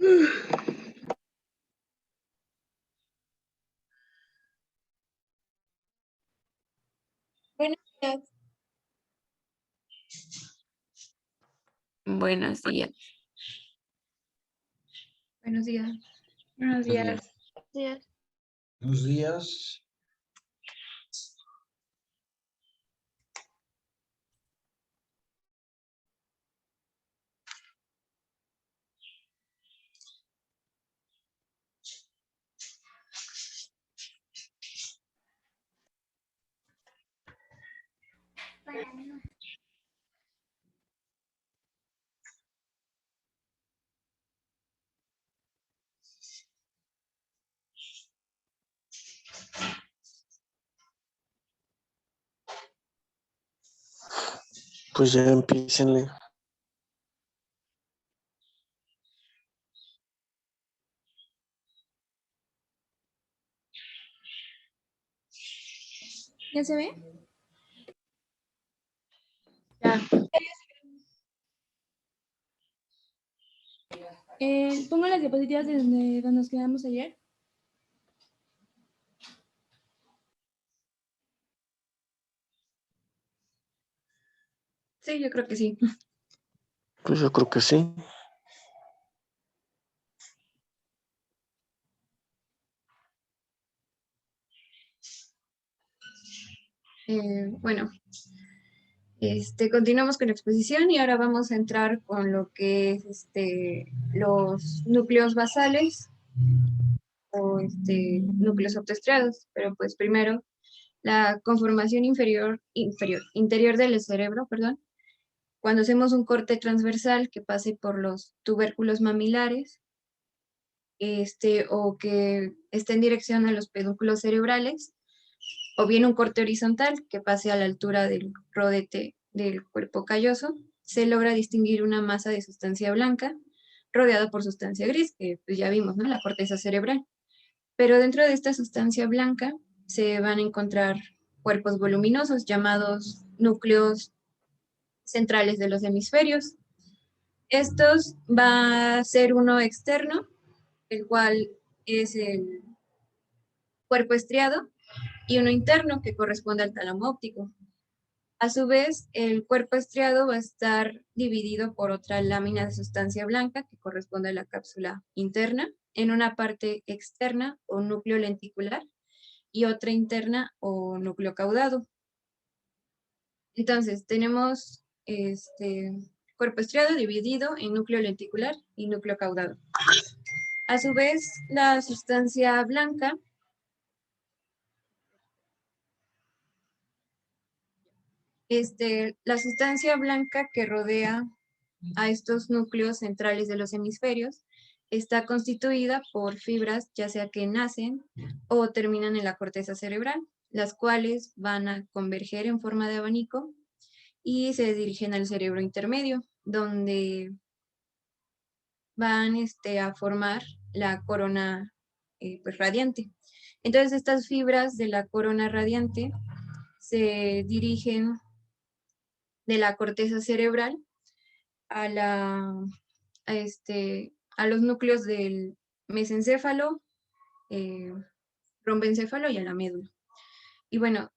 Buenos días. Buenos días. Buenos días. Buenos días. Días. Buenos días. Pues ya empiecenle. ¿Ya se ve? Ya. Pongo las diapositivas de donde nos quedamos ayer. Sí, yo creo que sí. Pues yo creo que sí. Bueno, continuamos con la exposición y ahora vamos a entrar con lo que es los núcleos basales o núcleos autoestriados. Pero pues primero, la conformación interior del cerebro, perdón. Cuando hacemos un corte transversal que pase por los tubérculos mamilares, o que esté en dirección a los pedúnculos cerebrales, o bien un corte horizontal que pase a la altura del rodete del cuerpo calloso, se logra distinguir una masa de sustancia blanca rodeada por sustancia gris, que pues ya vimos, ¿no? La corteza cerebral. Pero dentro de esta sustancia blanca se van a encontrar cuerpos voluminosos llamados núcleos centrales de los hemisferios. Estos va a ser uno externo, el cual es el cuerpo estriado, y uno interno que corresponde al tálamo óptico. A su vez, el cuerpo estriado va a estar dividido por otra lámina de sustancia blanca que corresponde a la cápsula interna, en una parte externa o núcleo lenticular y otra interna o núcleo caudado. Entonces, tenemos cuerpo estriado dividido en núcleo lenticular y núcleo caudado. A su vez, la sustancia blanca la sustancia blanca que rodea a estos núcleos centrales de los hemisferios está constituida por fibras, ya sea que nacen o terminan en la corteza cerebral, las cuales van a converger en forma de abanico y se dirigen al cerebro intermedio, donde van a formar la corona pues, radiante. Entonces, estas fibras de la corona radiante se dirigen de la corteza cerebral a, a los núcleos del mesencéfalo, rombencéfalo y a la médula. Y bueno,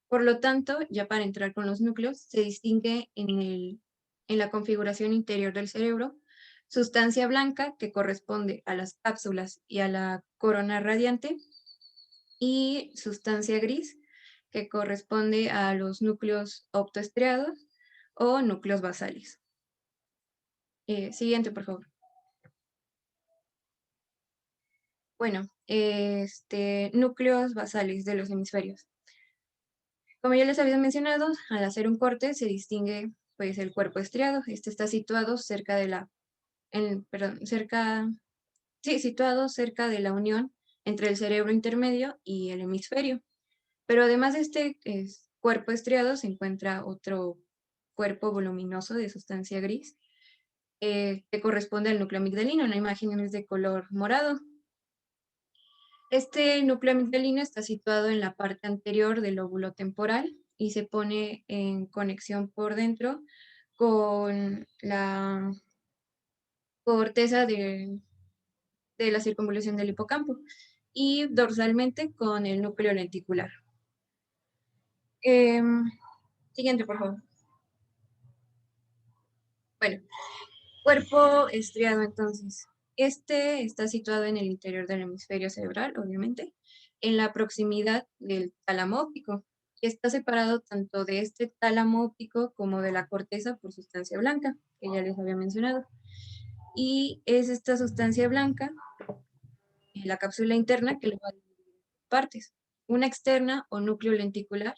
por lo tanto, ya para entrar con los núcleos, se distingue en la configuración interior del cerebro sustancia blanca que corresponde a las cápsulas y a la corona radiante y sustancia gris que corresponde a los núcleos optoestriados o núcleos basales. Siguiente, por favor. Bueno, núcleos basales de los hemisferios. Como ya les había mencionado, al hacer un corte se distingue pues el cuerpo estriado. Este está situado cerca de situado cerca de la unión entre el cerebro intermedio y el hemisferio. Pero además de cuerpo estriado se encuentra otro cuerpo voluminoso de sustancia gris que corresponde al núcleo amigdalino. En la imagen es de color morado. Este núcleo amigdalino está situado en la parte anterior del lóbulo temporal y se pone en conexión por dentro con corteza de la circunvolución del hipocampo y dorsalmente con el núcleo lenticular. Siguiente, por favor. Bueno, cuerpo estriado entonces. Este está situado en el interior del hemisferio cerebral, obviamente, en la proximidad del tálamo óptico. Está separado tanto de este tálamo óptico como de la corteza por sustancia blanca, que ya les había mencionado. Y es esta sustancia blanca, la cápsula interna, que lo va a dividir en partes. Una externa o núcleo lenticular,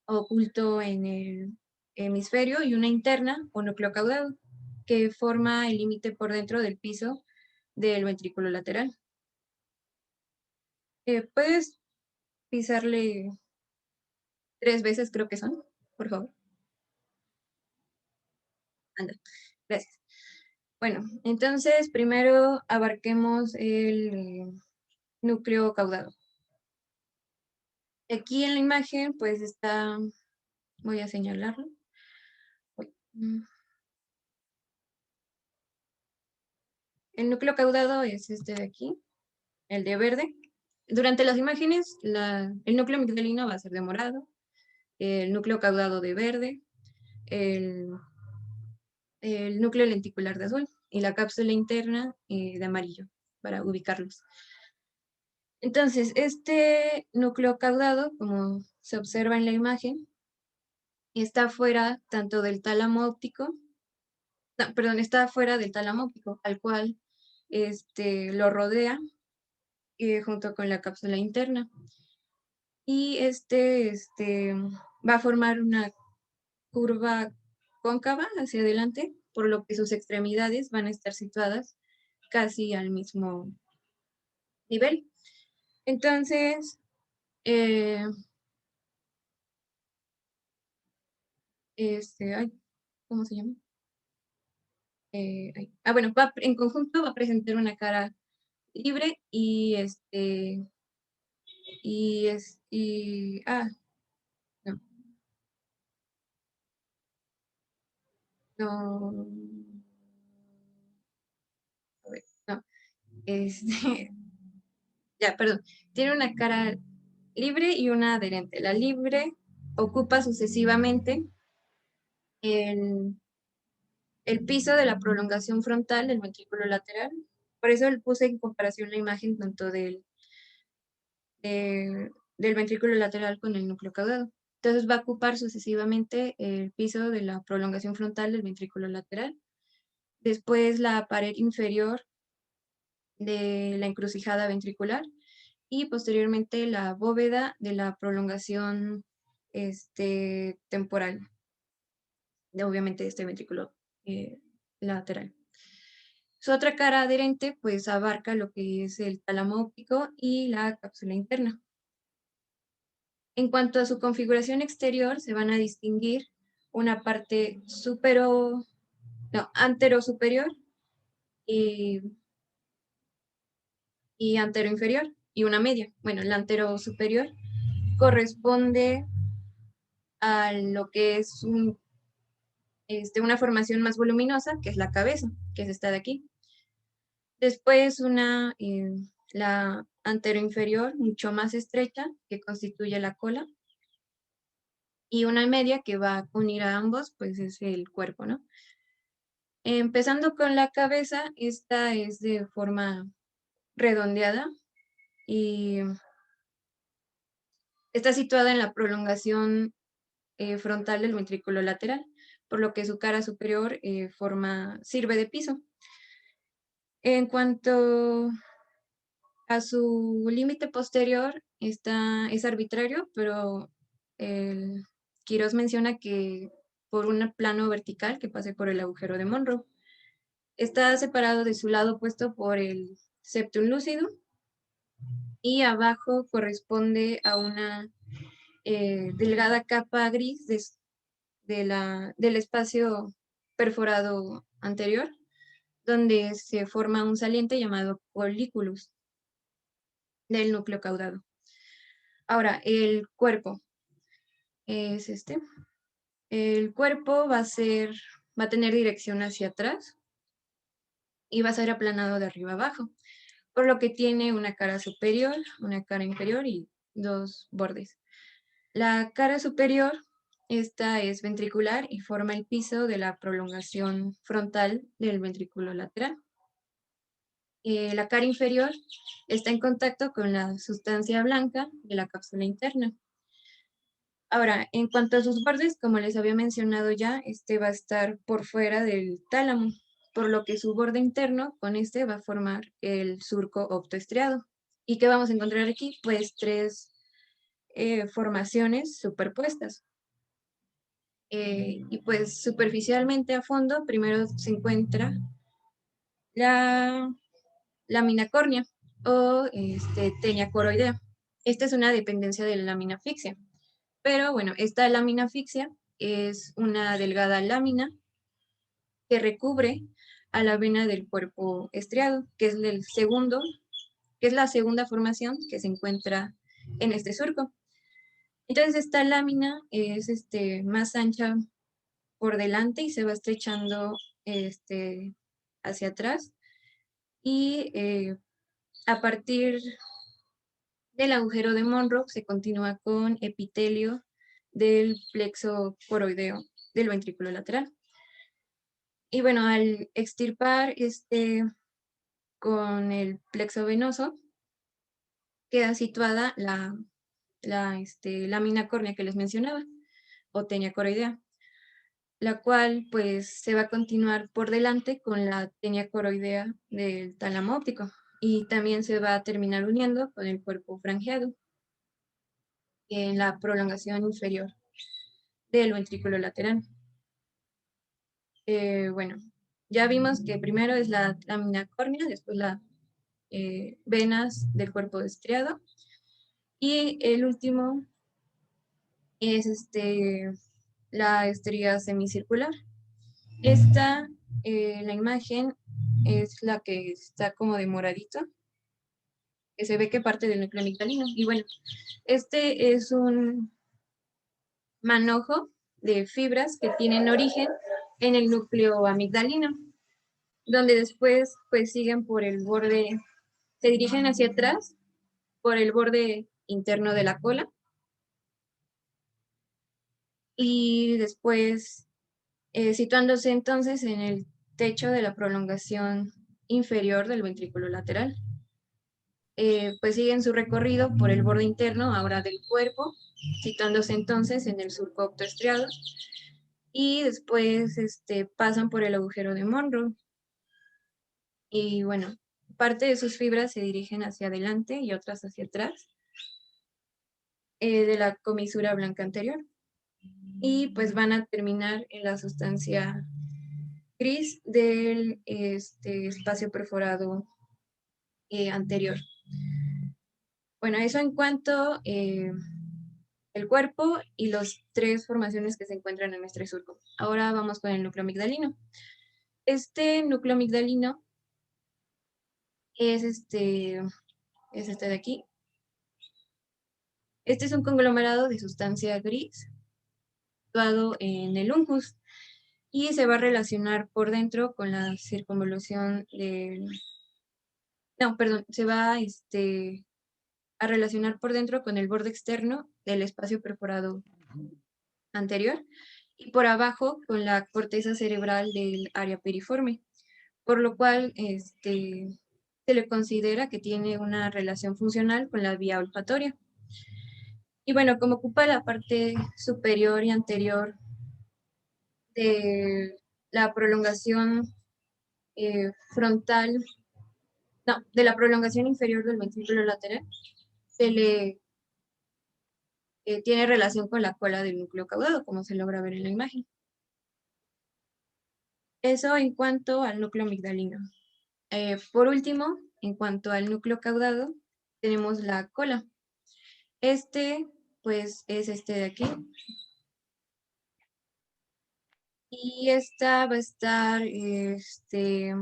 oculto en el hemisferio, y una interna o núcleo caudado, que forma el límite por dentro del piso del ventrículo lateral. ¿Puedes pisarle 3 veces, creo que son, por favor? Anda, gracias. Bueno, entonces primero abarquemos el núcleo caudado. Aquí en la imagen, pues está, voy a señalarlo. El núcleo caudado es este de aquí, el de verde. Durante las imágenes, el núcleo migdalino va a ser de morado, el núcleo caudado de verde, el núcleo lenticular de azul y la cápsula interna de amarillo, para ubicarlos. Entonces, este núcleo caudado, como se observa en la imagen, está fuera tanto del tálamo óptico, está fuera del tálamo óptico, al cual lo rodea junto con la cápsula interna. Y va a formar una curva cóncava hacia adelante, por lo que sus extremidades van a estar situadas casi al mismo nivel. Entonces, ¿cómo se llama? Bueno, en conjunto va a presentar una cara libre y no, no, a ver, no, ya, perdón, tiene una cara libre y una adherente. La libre ocupa sucesivamente el piso de la prolongación frontal del ventrículo lateral. Por eso puse en comparación la imagen tanto del ventrículo lateral con el núcleo caudado. Entonces va a ocupar sucesivamente el piso de la prolongación frontal del ventrículo lateral, después la pared inferior de la encrucijada ventricular y posteriormente la bóveda de la prolongación temporal de obviamente este ventrículo lateral. Su otra cara adherente pues abarca lo que es el tálamo óptico y la cápsula interna. En cuanto a su configuración exterior, se van a distinguir una parte antero-superior y antero-inferior y una media. Bueno, el antero-superior corresponde a lo que es una formación más voluminosa, que es la cabeza, que es esta de aquí. Después la anteroinferior, mucho más estrecha, que constituye la cola. Y una media que va a unir a ambos, pues es el cuerpo, ¿no? Empezando con la cabeza, esta es de forma redondeada y está situada en la prolongación frontal del ventrículo lateral, por lo que su cara superior sirve de piso. En cuanto a su límite posterior, es arbitrario, pero Quirós menciona que por un plano vertical que pase por el agujero de Monroe. Está separado de su lado opuesto por el septum lúcido y abajo corresponde a una delgada capa gris del espacio perforado anterior, donde se forma un saliente llamado colliculus del núcleo caudado. Ahora, el cuerpo es El cuerpo va a tener dirección hacia atrás y va a ser aplanado de arriba abajo, por lo que tiene una cara superior, una cara inferior y dos bordes. La cara superior, esta es ventricular y forma el piso de la prolongación frontal del ventrículo lateral. La cara inferior está en contacto con la sustancia blanca de la cápsula interna. Ahora, en cuanto a sus bordes, como les había mencionado ya, este va a estar por fuera del tálamo, por lo que su borde interno con este va a formar el surco optoestriado. ¿Y qué vamos a encontrar aquí? Pues tres formaciones superpuestas. Y pues superficialmente a fondo, primero se encuentra la lámina córnea o tenia coroidea. Esta es una dependencia de la lámina fictia. Pero bueno, esta lámina fictia es una delgada lámina que recubre a la vena del cuerpo estriado, que es la segunda formación que se encuentra en este surco. Entonces esta lámina es más ancha por delante y se va estrechando hacia atrás. Y a partir del agujero de Monro se continúa con epitelio del plexo coroideo del ventrículo lateral. Y bueno, al extirpar con el plexo venoso, queda situada la lámina córnea que les mencionaba, o tenia coroidea, la cual pues se va a continuar por delante con la tenia coroidea del tálamo óptico y también se va a terminar uniendo con el cuerpo franjeado en la prolongación inferior del ventrículo lateral. Bueno, ya vimos que primero es la lámina córnea, después las venas del cuerpo estriado y el último es la estría semicircular. Esta, la imagen es la que está como de moradito, que se ve que parte del núcleo amigdalino. Y bueno, este es un manojo de fibras que tienen origen en el núcleo amigdalino, donde después pues siguen por el borde, se dirigen hacia atrás por el borde interno de la cola y después situándose entonces en el techo de la prolongación inferior del ventrículo lateral. Pues siguen su recorrido por el borde interno ahora del cuerpo, situándose entonces en el surco optoestriado y después pasan por el agujero de Monro. Y bueno, parte de sus fibras se dirigen hacia adelante y otras hacia atrás de la comisura blanca anterior. Y pues van a terminar en la sustancia gris del espacio perforado anterior. Bueno, eso en cuanto el cuerpo y las tres formaciones que se encuentran en nuestro surco. Ahora vamos con el núcleo amigdalino. Este núcleo amigdalino es este de aquí. Este es un conglomerado de sustancia gris situado en el uncus y se va a relacionar por dentro con la circunvolución del... No, perdón, se va a relacionar por dentro con el borde externo del espacio perforado anterior y por abajo con la corteza cerebral del área piriforme, por lo cual se le considera que tiene una relación funcional con la vía olfatoria. Y bueno, como ocupa la parte superior y anterior de la prolongación frontal, no, de la prolongación inferior del ventrículo lateral, se le tiene relación con la cola del núcleo caudado, como se logra ver en la imagen. Eso en cuanto al núcleo amigdalino. Por último, en cuanto al núcleo caudado, tenemos la cola. Pues, es de aquí. Y esta va a estar, se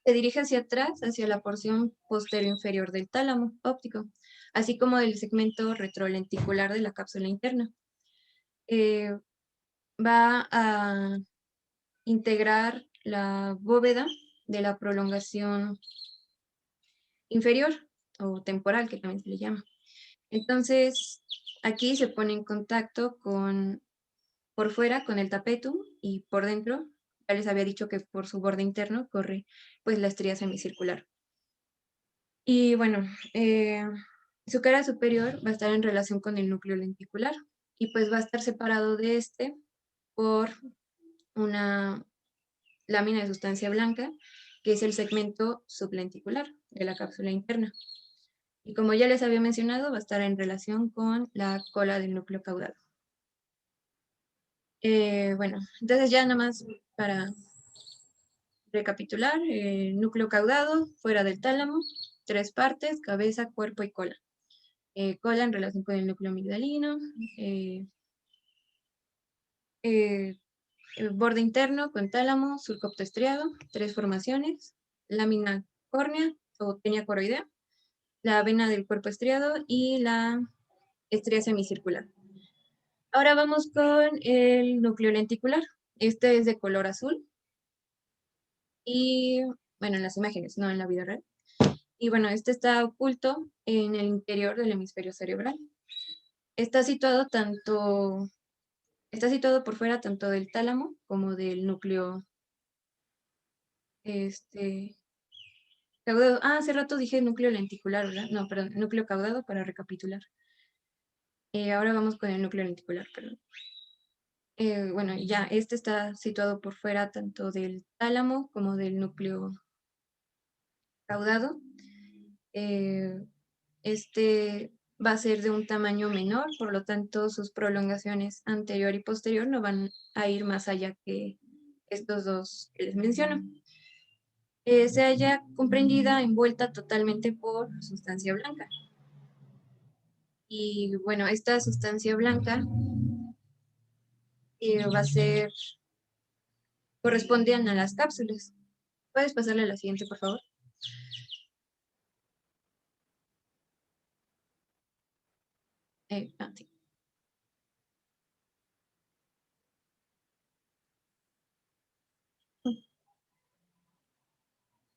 dirige hacia atrás, hacia la porción posterior inferior del tálamo óptico, así como del segmento retrolenticular de la cápsula interna. Va a integrar la bóveda de la prolongación inferior o temporal, que también se le llama. Entonces, aquí se pone en contacto por fuera con el tapetum y por dentro, ya les había dicho que por su borde interno corre pues la estría semicircular. Y bueno, su cara superior va a estar en relación con el núcleo lenticular y pues va a estar separado de este por una lámina de sustancia blanca, que es el segmento sublenticular de la cápsula interna. Y como ya les había mencionado, va a estar en relación con la cola del núcleo caudado. Bueno, entonces ya nada más para recapitular, núcleo caudado, fuera del tálamo, 3 partes, cabeza, cuerpo y cola. Cola en relación con el núcleo amigdalino, borde interno con tálamo, surcopto estriado, 3 formaciones, lámina córnea o tenia coroidea, la vena del cuerpo estriado y la estría semicircular. Ahora vamos con el núcleo lenticular. Este es de color azul. Y bueno, en las imágenes, no en la vida real. Y bueno, este está oculto en el interior del hemisferio cerebral. Está situado por fuera tanto del tálamo como del núcleo caudado. Hace rato dije núcleo lenticular, ¿verdad? No, perdón, núcleo caudado para recapitular. Ahora vamos con el núcleo lenticular, perdón. Bueno, ya este está situado por fuera tanto del tálamo como del núcleo caudado. Este va a ser de un tamaño menor, por lo tanto sus prolongaciones anterior y posterior no van a ir más allá que estos dos que les menciono. Se halla comprendida, envuelta totalmente por sustancia blanca. Y bueno, esta sustancia blanca va a ser, corresponden a las cápsulas. ¿Puedes pasarle a la siguiente, por favor? Sí.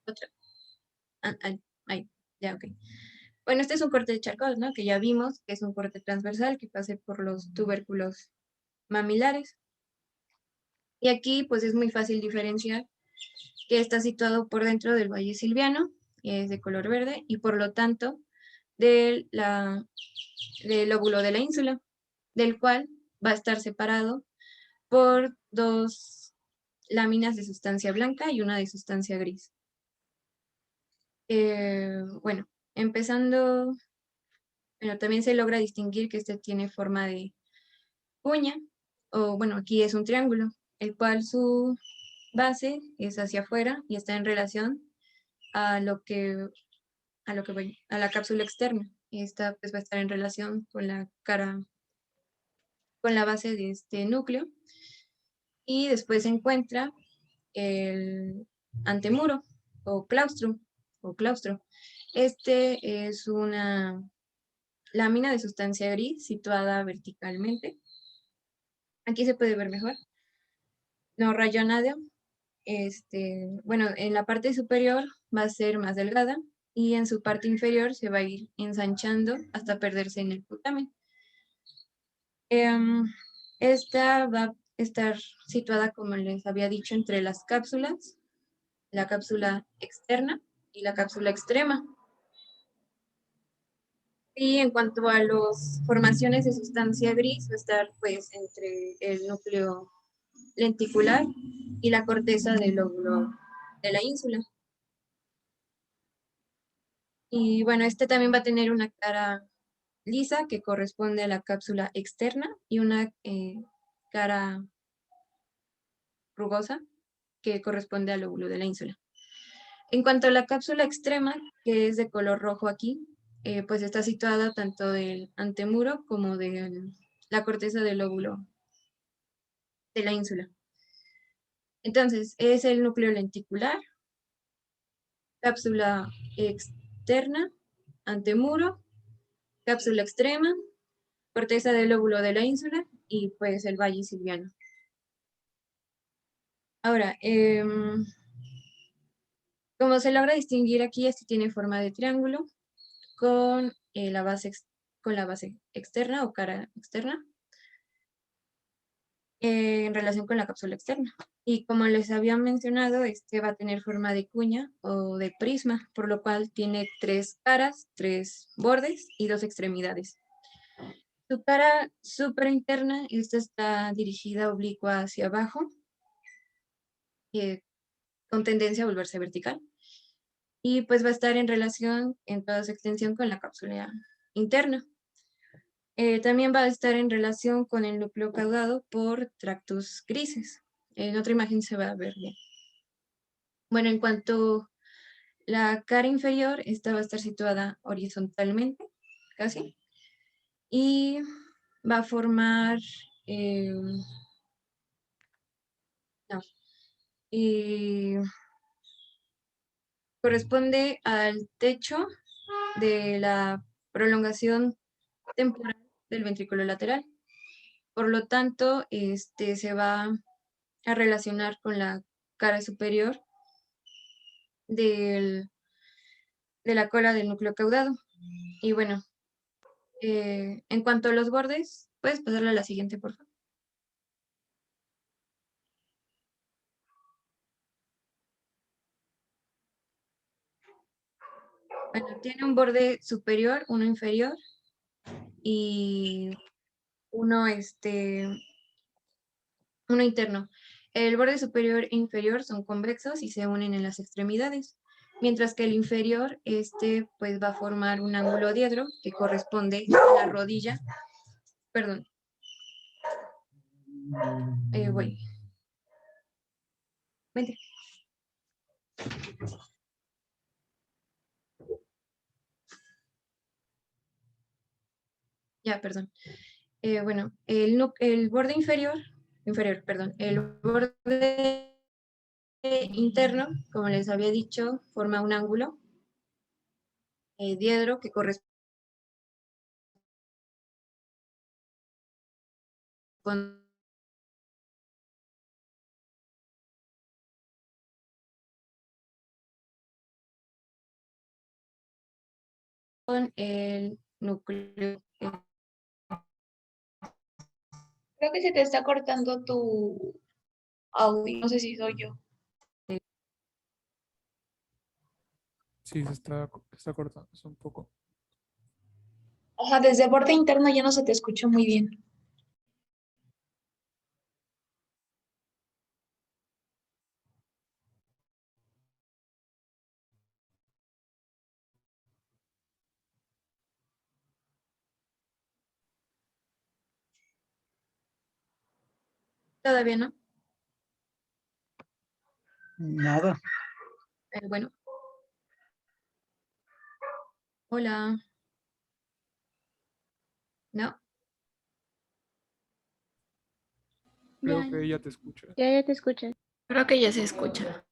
Otra. Ahí, ya, ok. Bueno, este es un corte de Charcot, ¿no? Que ya vimos que es un corte transversal que pase por los tubérculos mamilares. Y aquí, pues, es muy fácil diferenciar que está situado por dentro del valle silviano, que es de color verde, y por lo tanto del lóbulo de la ínsula, del cual va a estar separado por 2 láminas de sustancia blanca y una de sustancia gris. Bueno, empezando, bueno, también se logra distinguir que este tiene forma de cuña, o bueno, aquí es un triángulo, el cual su base es hacia afuera y está en relación a a la cápsula externa. Y esta pues va a estar en relación con la cara, con la base de este núcleo. Y después se encuentra el antemuro o claustro. Este es una lámina de sustancia gris situada verticalmente. Aquí se puede ver mejor. No rayonado. Bueno, en la parte superior va a ser más delgada y en su parte inferior se va a ir ensanchando hasta perderse en el putamen. Esta va a estar situada, como les había dicho, entre las cápsulas, la cápsula externa y la cápsula extrema. Y en cuanto a las formaciones de sustancia gris, va a estar pues entre el núcleo lenticular y la corteza del lóbulo de la ínsula. Y bueno, este también va a tener una cara lisa que corresponde a la cápsula externa y una cara rugosa que corresponde al lóbulo de la ínsula. En cuanto a la cápsula extrema, que es de color rojo aquí, pues está situada tanto del antemuro como de la corteza del lóbulo de la ínsula. Entonces, es el núcleo lenticular, cápsula externa, antemuro, cápsula extrema, corteza del lóbulo de la ínsula y pues el valle silviano. Ahora, Como se logra distinguir aquí, este tiene forma de triángulo con, la base, con la base externa o cara externa en relación con la cápsula externa. Y como les había mencionado, este va a tener forma de cuña o de prisma, por lo cual tiene 3 caras, 3 bordes y 2 extremidades. Su cara súper interna, esta está dirigida oblicua hacia abajo, con tendencia a volverse vertical. Y pues va a estar en relación en toda su extensión con la cápsula interna. También va a estar en relación con el núcleo caudado por tractos grises. En otra imagen se va a ver bien. Bueno, en cuanto a la cara inferior, esta va a estar situada horizontalmente, casi, y va a formar, no, corresponde al techo de la prolongación temporal del ventrículo lateral. Por lo tanto, se va a relacionar con la cara superior de la cola del núcleo caudado. Y bueno, en cuanto a los bordes, puedes pasarle a la siguiente, por favor. Bueno, tiene un borde superior, uno inferior y uno, uno interno. El borde superior e inferior son convexos y se unen en las extremidades, mientras que el inferior, pues va a formar un ángulo diedro que corresponde a la rodilla, perdón, voy, vente. Ya, perdón. Bueno, el borde inferior, perdón, el borde interno, como les había dicho, forma un ángulo diedro que corresponde con el núcleo. Creo que se te está cortando tu audio, no sé si soy yo. Sí, está cortando un poco. Ajá, desde borde interno ya no se te escuchó muy bien. Todavía no. Nada. Bueno. Hola. No. Creo Ya, que ella te escucha. ya te escuchas. Creo que ya se escucha.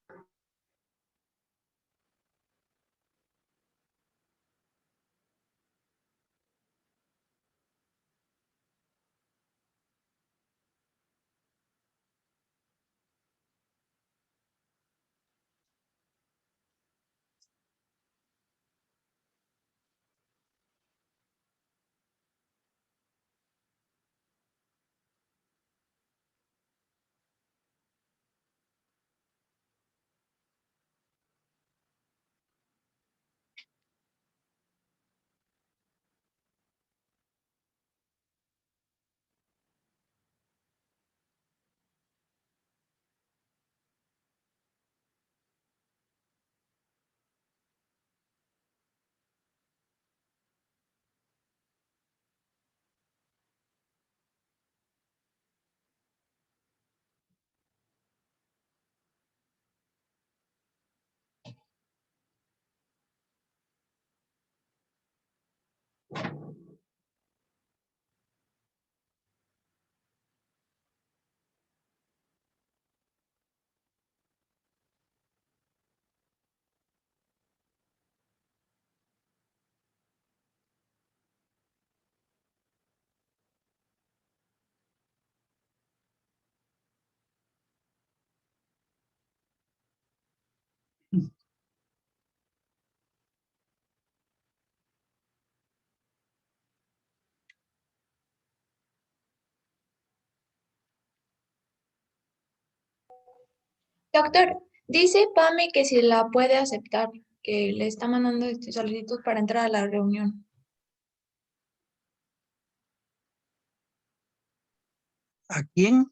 Doctor, dice Pame que si la puede aceptar, que le está mandando solicitud para entrar a la reunión. ¿A quién?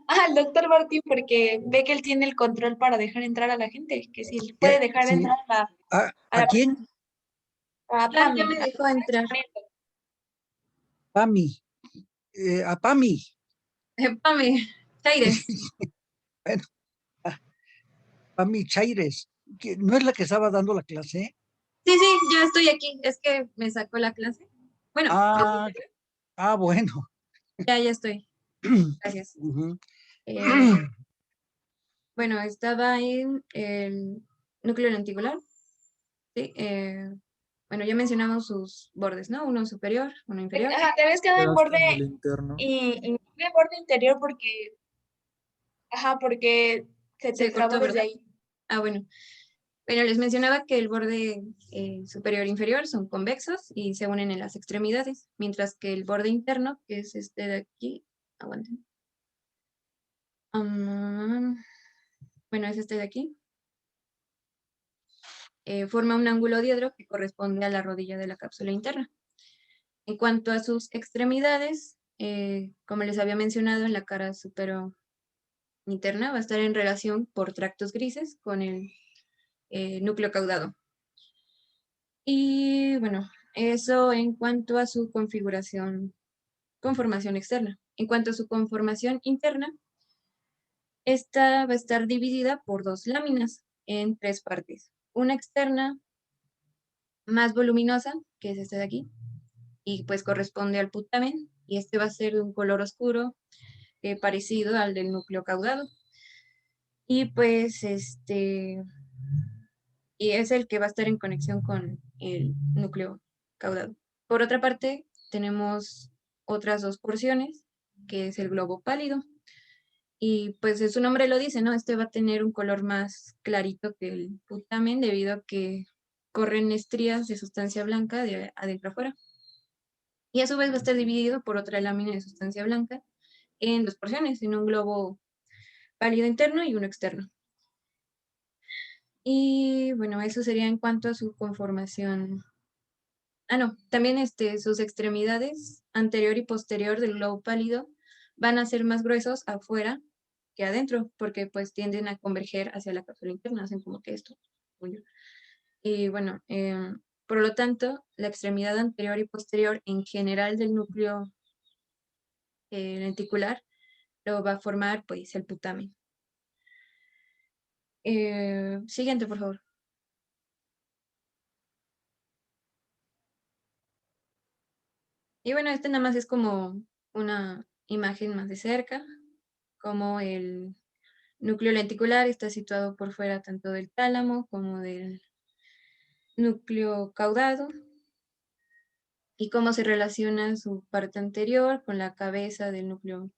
Ah, el doctor Martín, porque ve que él tiene el control para dejar entrar a la gente, que si puede dejar Sí. entrar a ¿A quién? a Ya Pame. me dejó entrar. Pami. A Pami. Pame, Chaires. Bueno, Pami Chaires. ¿No es la que estaba dando la clase? Sí, sí, ya estoy aquí. Es que me sacó la clase. Bueno, Ah, bueno. ya estoy. Gracias. Ujú. Eh, bueno, estaba en el núcleo lenticular. Sí, bueno, ya mencionamos sus bordes, ¿no? Uno superior, uno inferior. Ajá, te ves quedado en Quedaste borde en el interno. y en borde interior porque, ajá, porque se te Se trabó cortó, desde ¿verdad? ahí. Ah, bueno. Pero les mencionaba que el borde superior e inferior son convexos y se unen en las extremidades, mientras que el borde interno, que es este de aquí, aguanten. Bueno, es este de aquí. Forma un ángulo diedro que corresponde a la rodilla de la cápsula interna. En cuanto a sus extremidades, como les había mencionado, en la cara superior interna va a estar en relación por tractos grises con el núcleo caudado. Y bueno, eso en cuanto a su conformación externa. En cuanto a su conformación interna, esta va a estar dividida por dos láminas en tres partes. Una externa más voluminosa, que es esta de aquí, y pues corresponde al putamen, y este va a ser de un color oscuro parecido al del núcleo caudado. Y pues y es el que va a estar en conexión con el núcleo caudado. Por otra parte, tenemos otras dos porciones, que es el globo pálido. Y pues su nombre lo dice, ¿no? Este va a tener un color más clarito que el putamen debido a que corren estrías de sustancia blanca de adentro a afuera. Y a su vez va a estar dividido por otra lámina de sustancia blanca en dos porciones, en un globo pálido interno y uno externo. Y bueno, eso sería en cuanto a su conformación. Ah, no, también sus extremidades anterior y posterior del globo pálido van a ser más gruesos afuera que adentro, porque pues tienden a converger hacia la cápsula interna, hacen como que esto. Y bueno, por lo tanto, la extremidad anterior y posterior en general del núcleo lenticular lo va a formar pues el putamen. Siguiente, por favor. Y bueno, este nada más es como una imagen más de cerca, como el núcleo lenticular está situado por fuera tanto del tálamo como del núcleo caudado y cómo se relaciona su parte anterior con la cabeza del núcleo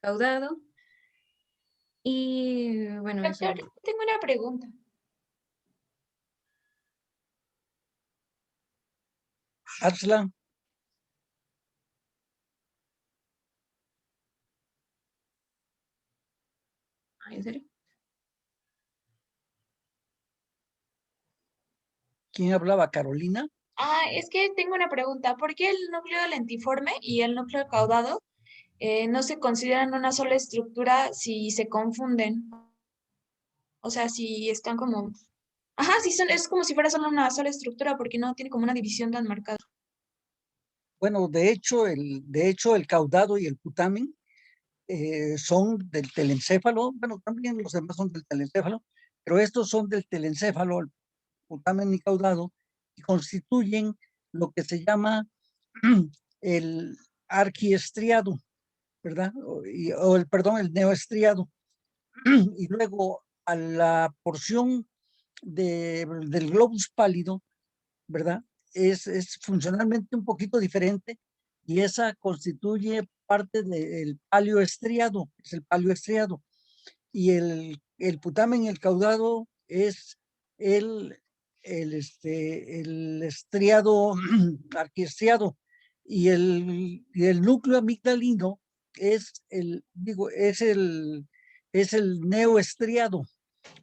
caudado. Y bueno, eso. Doctor, tengo una pregunta. Hazla. ¿En serio? ¿Quién hablaba? ¿Carolina? Ah, es que tengo una pregunta. ¿Por qué el núcleo lentiforme y el núcleo caudado no se consideran una sola estructura si se confunden? O sea, si están como... Ajá, sí, es como si fuera solo una sola estructura porque no tiene como una división tan marcada. Bueno, de hecho, el caudado y el putamen son del telencéfalo. Bueno, también los demás son del telencéfalo, pero estos son del telencéfalo, el putamen y caudado, y constituyen lo que se llama el arquiestriado, ¿verdad? Perdón, el neoestriado. Y luego a la porción del globus pálido, ¿verdad? Es funcionalmente un poquito diferente y esa constituye parte del palio estriado, es el palio estriado. Y el putamen, el caudado, es el, el estriado arquiestriado. Y el núcleo amigdalino es el neoestriado,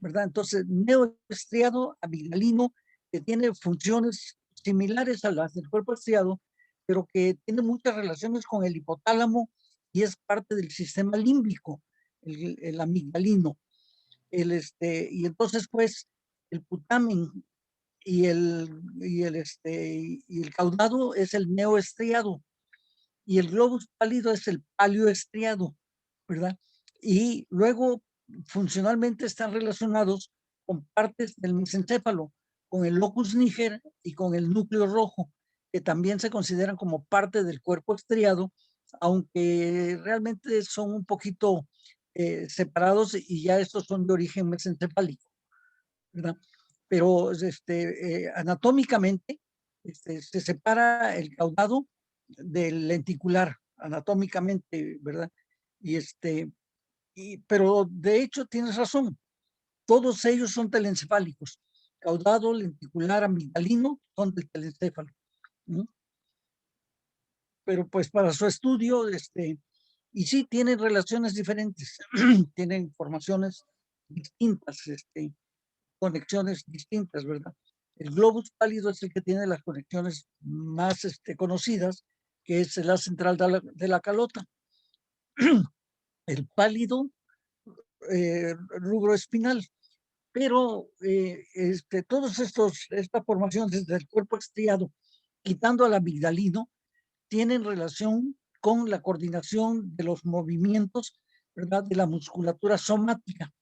¿verdad? Entonces, neoestriado amigdalino que tiene funciones similares a las del cuerpo estriado, pero que tiene muchas relaciones con el hipotálamo y es parte del sistema límbico, el amigdalino. Y entonces, pues, el putamen y el caudado es el neoestriado y el globus pálido es el paleoestriado, ¿verdad? Y luego funcionalmente están relacionados con partes del mesencéfalo, con el locus niger y con el núcleo rojo, que también se consideran como parte del cuerpo estriado, aunque realmente son un poquito separados y ya estos son de origen mesencefálico, ¿verdad? Pero anatómicamente se separa el caudado del lenticular, anatómicamente, ¿verdad? Pero de hecho tienes razón, todos ellos son telencefálicos. Caudado, lenticular, amigdalino son del telencéfalo, ¿no? Pero pues para su estudio, y sí tienen relaciones diferentes, tienen formaciones distintas, conexiones distintas, ¿verdad? El globus pálido es el que tiene las conexiones más conocidas, que es la central de la calota. El pálido, rubro espinal. Pero todas estas formaciones del cuerpo estriado, quitando al amigdalino, tienen relación con la coordinación de los movimientos, ¿verdad? De la musculatura somática,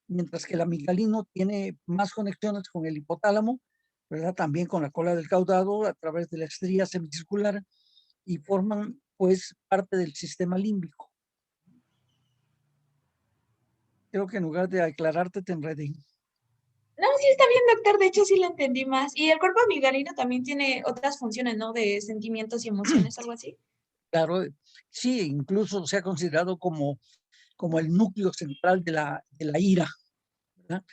mientras que el amigdalino tiene más conexiones con el hipotálamo, ¿verdad? También con la cola del caudado a través de la estría semicircular y forman pues parte del sistema límbico. Creo que en lugar de aclararte te enredé. No, sí está bien, doctor. De hecho, sí lo entendí más. Y el cuerpo amigdalino también tiene otras funciones, ¿no? De sentimientos y emociones, algo así. Claro, sí, incluso se ha considerado como el núcleo central de la ira, ¿verdad?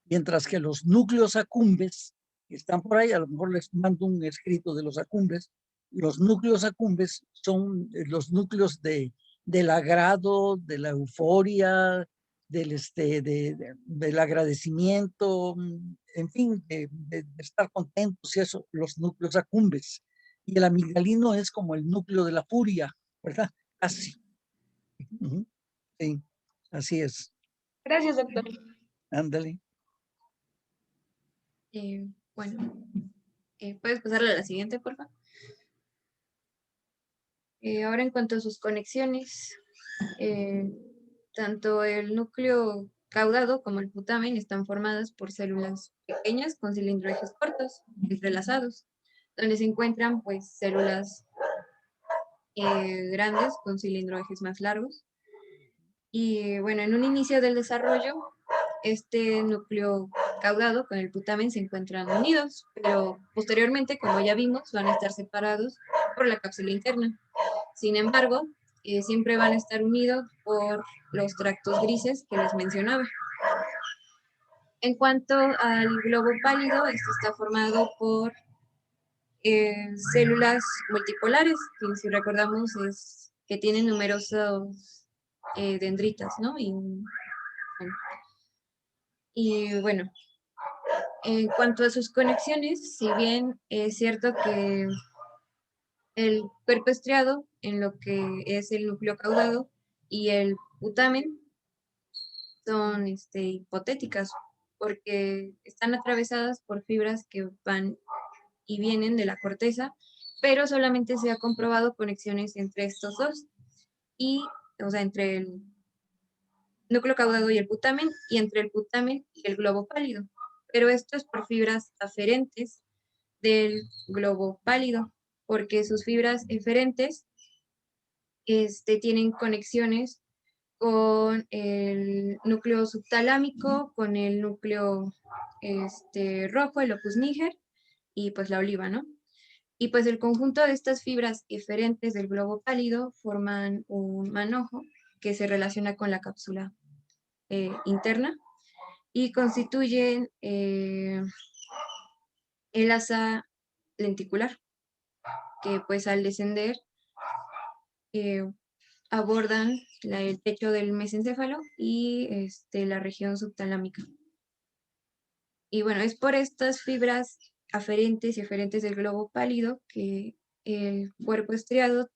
Mientras que los núcleos acumbes, que están por ahí, a lo mejor les mando un escrito de los acumbes, los núcleos acumbes son los núcleos del agrado, de la euforia, del agradecimiento, en fin, de estar contentos y eso, los núcleos acumbes. Y el amigdalino es como el núcleo de la furia, ¿verdad? Así. Sí, así es. Gracias, doctor. Ándale. Bueno, ¿puedes pasarle a la siguiente, por favor? Ahora en cuanto a sus conexiones, tanto el núcleo caudado como el putamen están formadas por células pequeñas con cilindroejes cortos, entrelazados, donde se encuentran pues células grandes con cilindroejes más largos. Y bueno, en un inicio del desarrollo, este núcleo caudado con el putamen se encuentran unidos, pero posteriormente, como ya vimos, van a estar separados por la cápsula interna. Sin embargo, siempre van a estar unidos por los tractos grises que les mencionaba. En cuanto al globo pálido, este está formado por células multipolares, que si recordamos es que tienen numerosos dendritas, ¿no? Y bueno, en cuanto a sus conexiones, si bien es cierto que el cuerpo estriado, en lo que es el núcleo caudado, y el putamen son hipotéticas, porque están atravesadas por fibras que van y vienen de la corteza, pero solamente se ha comprobado conexiones entre estos dos, o sea, entre el núcleo caudado y el putamen, y entre el putamen y el globo pálido. Pero esto es por fibras aferentes del globo pálido, porque sus fibras eferentes tienen conexiones con el núcleo subtalámico, con el núcleo rojo, el opus niger, y pues la oliva, ¿no? Y pues el conjunto de estas fibras eferentes del globo pálido forman un manojo que se relaciona con la cápsula interna y constituyen el asa lenticular, que pues al descender abordan el techo del mesencéfalo y la región subtalámica. Y bueno, es por estas fibras aferentes y eferentes del globo pálido que el cuerpo estriado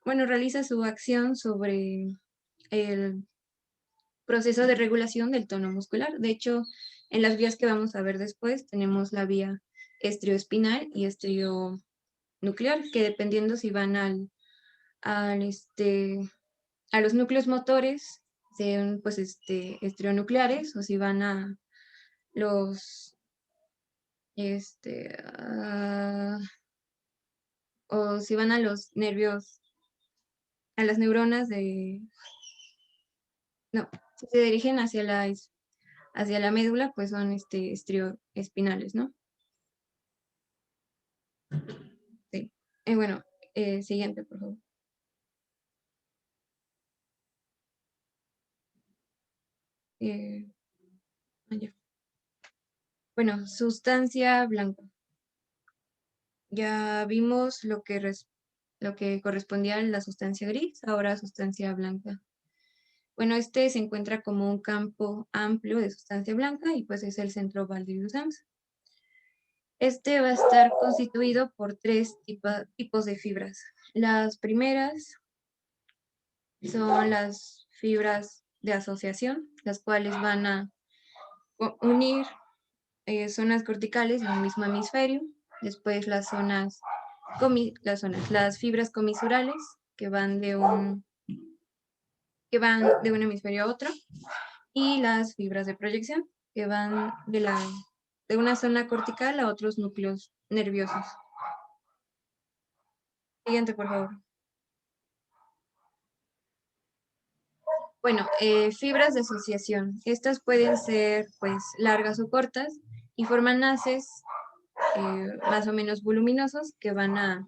realiza su acción sobre el proceso de regulación del tono muscular. De hecho, en las vías que vamos a ver después tenemos la vía estrioespinal y estrionuclear, que dependiendo si van a los núcleos motores, sean pues estrionucleares, o si van a los o si van a los nervios, a las neuronas no, si se dirigen hacia la médula, pues son estrioespinales, ¿no? Sí. Bueno, siguiente, por favor. Ya. Bueno, sustancia blanca. Ya vimos lo que correspondía a la sustancia gris, ahora sustancia blanca. Bueno, se encuentra como un campo amplio de sustancia blanca y pues es el centro Waldeck-Luzens. Va a estar constituido por 3 tipos de fibras. Las primeras son las fibras de asociación, las cuales van a unir zonas corticales en un mismo hemisferio. Después las fibras comisurales que van de un hemisferio a otro, y las fibras de proyección que van de una zona cortical a otros núcleos nerviosos. Siguiente, por favor. Bueno, fibras de asociación. Estas pueden ser pues largas o cortas y forman haces más o menos voluminosos que van a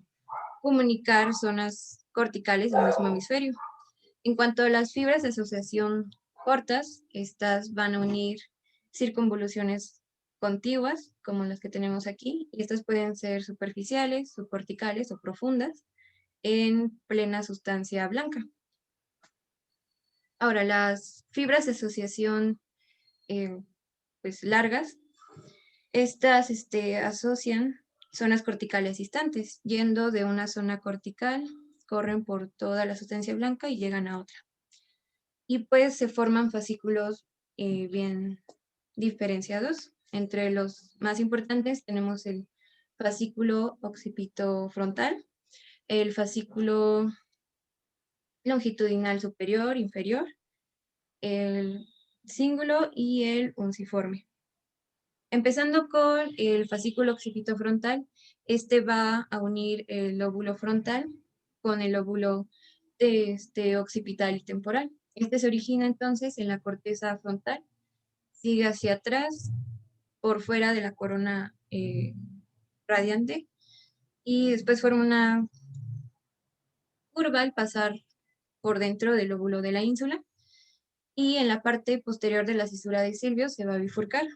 comunicar zonas corticales del mismo hemisferio. En cuanto a las fibras de asociación cortas, estas van a unir circunvoluciones contiguas, como las que tenemos aquí, y estas pueden ser superficiales, subcorticales o profundas, en plena sustancia blanca. Ahora, las fibras de asociación pues largas, estas asocian zonas corticales distantes, yendo de una zona cortical, corren por toda la sustancia blanca y llegan a otra. Y pues se forman fascículos bien diferenciados. Entre los más importantes tenemos el fascículo occipitofrontal, el fascículo longitudinal superior, inferior, el cíngulo y el unciforme. Empezando con el fascículo occipitofrontal, va a unir el lóbulo frontal con el lóbulo occipital y temporal. Se origina entonces en la corteza frontal, sigue hacia atrás, por fuera de la corona radiante, y después forma una curva al pasar por dentro del lóbulo de la ínsula, y en la parte posterior de la cisura de Silvio se va a bifurcar,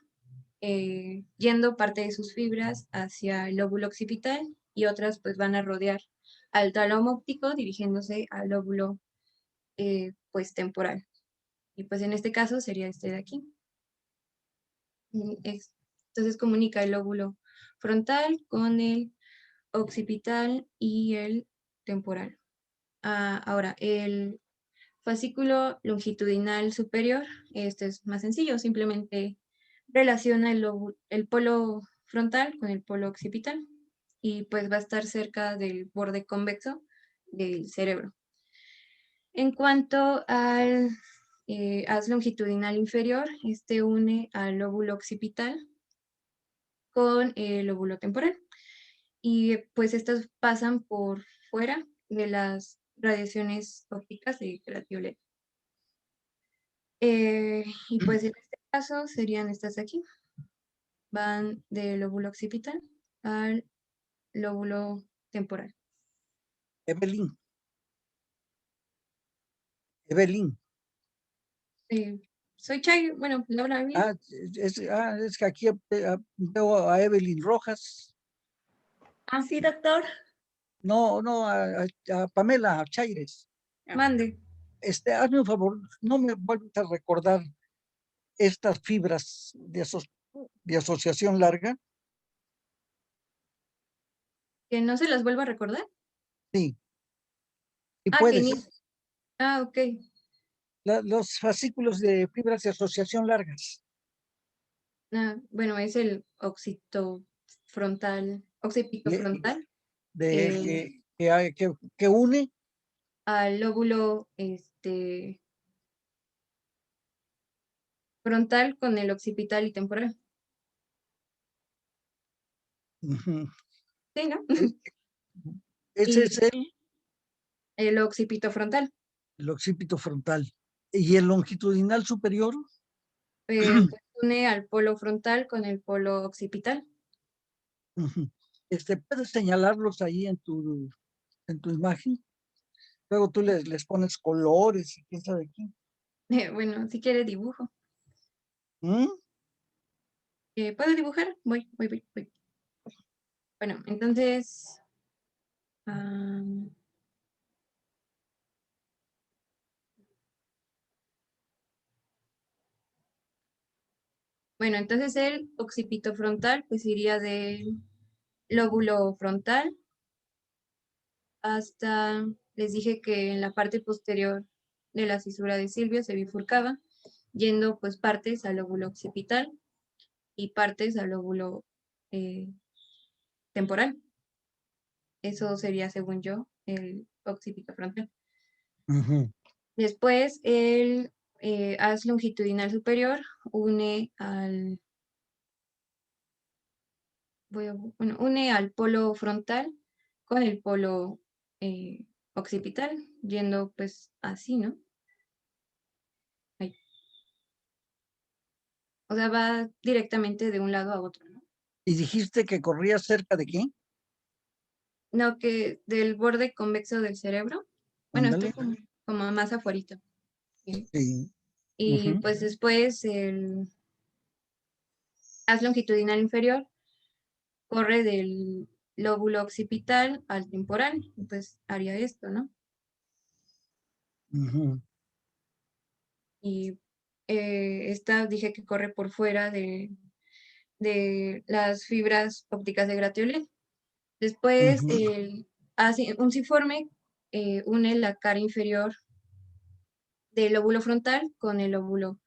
yendo parte de sus fibras hacia el lóbulo occipital y otras pues van a rodear al tálamo óptico dirigiéndose al lóbulo pues temporal. Y pues en este caso sería de aquí. Entonces comunica el lóbulo frontal con el occipital y el temporal. Ahora, el fascículo longitudinal superior, este es más sencillo, simplemente relaciona el polo frontal con el polo occipital y pues va a estar cerca del borde convexo del cerebro. En cuanto al haz longitudinal inferior, une al lóbulo occipital con el lóbulo temporal. Y pues estas pasan por fuera de las radiaciones ópticas de ultravioleta. Y pues en este caso serían estas de aquí. Van del lóbulo occipital al lóbulo temporal. Evelyn. Soy Chay, bueno, Laura. Es que aquí veo a Evelyn Rojas. Ah, sí, doctor. No, a Pamela Chaires. Mande. Hazme un favor, no me vuelvas a recordar estas fibras de asociación larga. ¿Que no se las vuelva a recordar? Sí, si Ah, que puedes. inicia. Ah, ok. Los fascículos de fibras de asociación largas. Ah, bueno, es el occipito Le- frontal de, que une. al lóbulo frontal con el occipital y temporal. Ujú. Sí, ¿no? Ese Y es el occipito frontal. el occipito frontal. ¿Y el longitudinal superior? Pues une al polo frontal con el polo occipital. Ujú. ¿Puedes señalarlos ahí en tu imagen? Luego tú les pones colores y quién sabe qué. Bueno, si quiere dibujo. ¿Mm? ¿Puedo dibujar? Voy. Bueno, entonces... bueno, entonces el occipito frontal pues iría del lóbulo frontal hasta, les dije que en la parte posterior de la cisura de Silvio se bifurcaba, yendo pues partes al lóbulo occipital y partes al lóbulo temporal. Eso sería, según yo, el occipito frontal. Ujú. Después, el haz longitudinal superior une une al polo frontal con el polo occipital, yendo pues así, ¿no? Ahí. O sea, va directamente de un lado a otro, ¿no? ¿Y dijiste que corría cerca de qué? No, que del borde convexo del cerebro. Bueno, Ándale. está como más afuerita. Sí. Y Ujú. pues después el haz longitudinal inferior corre del lóbulo occipital al temporal, y pues haría esto, ¿no? Ujú. Y esta dije que corre por fuera de las fibras ópticas de Gratiolet. Después, Ujú. hace un ciforme une la cara inferior del lóbulo frontal con el lóbulo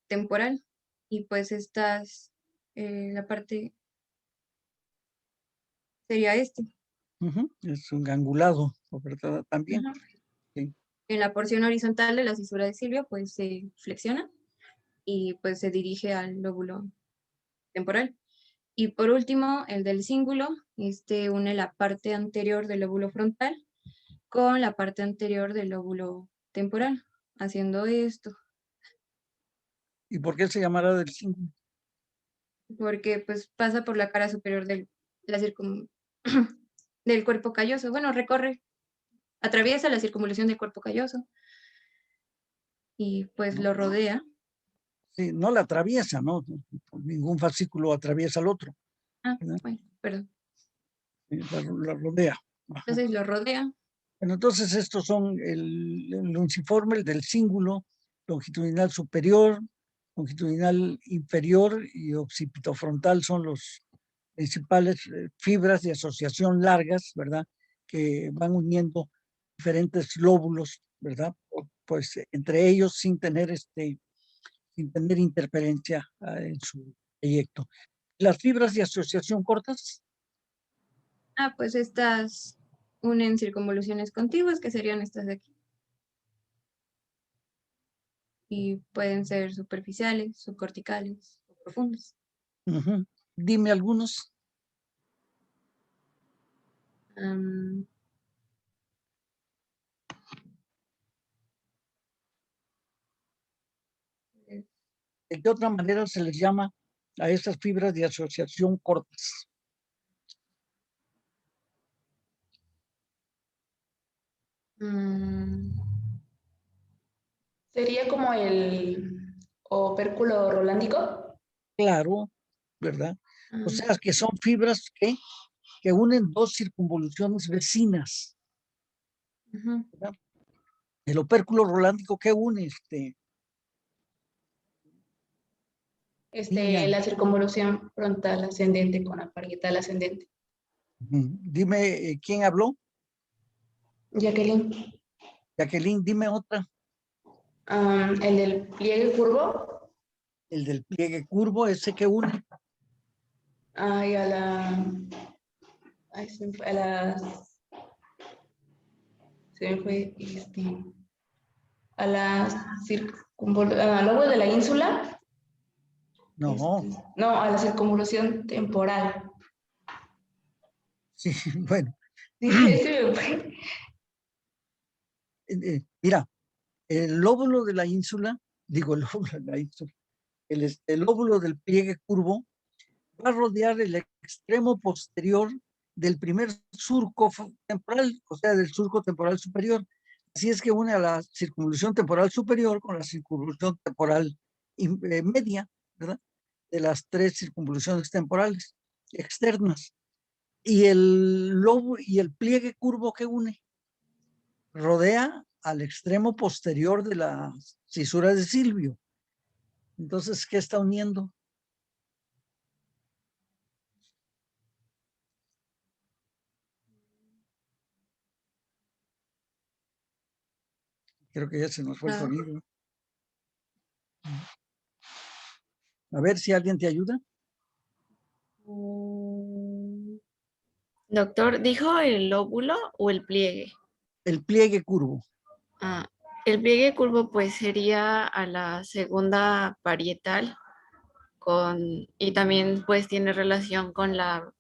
temporal. Y pues la parte sería Ujú. Es un angulado, ¿verdad? También. Ajá. Sí. En la porción horizontal de la cisura de Silvio, pues se flexiona y pues se dirige al lóbulo temporal. Y por último, el del cíngulo, une la parte anterior del lóbulo frontal con la parte anterior del lóbulo temporal, haciendo esto, ¿Y por qué se llamará del cíngulo? porque pues pasa por la cara superior la del cuerpo calloso. Bueno, atraviesa la circunvalación del cuerpo calloso y pues lo rodea. Sí, no la atraviesa, ¿no? Ningún fascículo atraviesa al otro, ¿verdad? Bueno, perdón. Sí, la rodea. Ajá. Entonces lo rodea. Bueno, entonces estos son el lunciforme, el del cíngulo, longitudinal superior, longitudinal inferior y occipitofrontal son los principales fibras de asociación largas, ¿verdad? Que van uniendo diferentes lóbulos, ¿verdad? Pues entre ellos sin tener interferencia en su trayecto. Las fibras de asociación cortas. Pues estas unen circunvoluciones contiguas, que serían estas de aquí. Y pueden ser superficiales, subcorticales o profundas. Uh-huh. Dime algunos. ¿De qué otra manera se les llama a estas fibras de asociación cortas? Sería como el opérculo rolándico. Claro, ¿verdad? O sea, que son fibras que unen dos circunvoluciones vecinas. Uh-huh. ¿Verdad? El opérculo rolándico, ¿qué une? Niña, La circunvolución frontal ascendente con la parietal ascendente. dime, ¿quién habló? Jacqueline, Jacqueline, dime otra. el del pliegue curvo, El del pliegue curvo, ese que une. y a la, ay, a la, se me fue, a la al lobo de la ínsula, No, no, a la circunvolución temporal. sí, bueno. Sí, ese me fue. Mira, el lóbulo de la ínsula, digo el lóbulo de la ínsula, el lóbulo del pliegue curvo va a rodear el extremo posterior del primer surco temporal, o sea, del surco temporal superior. Así es que une a la circunvolución temporal superior con la circunvolución temporal media, ¿verdad? De las tres circunvoluciones temporales externas. Y el lobo y el pliegue curvo que une rodea al extremo posterior de la cisura de Silvio. Entonces, ¿qué está uniendo? Creo que ya se nos fue el No. sonido. A ver si alguien te ayuda. Doctor, ¿dijo el lóbulo o el pliegue? El pliegue curvo. Ah, el pliegue curvo pues sería a la segunda parietal y también pues tiene relación con la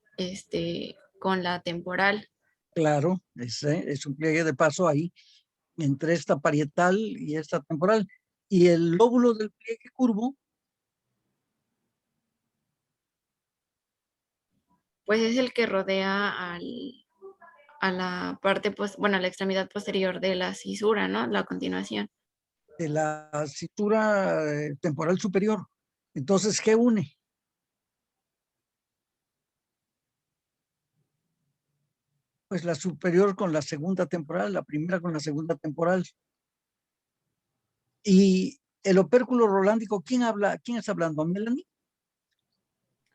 temporal. Claro, es un pliegue de paso ahí entre esta parietal y esta temporal. Y el lóbulo del pliegue curvo, Pues es el que rodea a la parte, pues, bueno, a la extremidad posterior de la cisura, ¿no? La continuación. de la cisura temporal superior. Entonces, ¿qué une? Pues la superior con la segunda temporal, la primera con la segunda temporal. Y el opérculo rolándico, ¿quién habla? ¿Quién está hablando? ¿Melanie?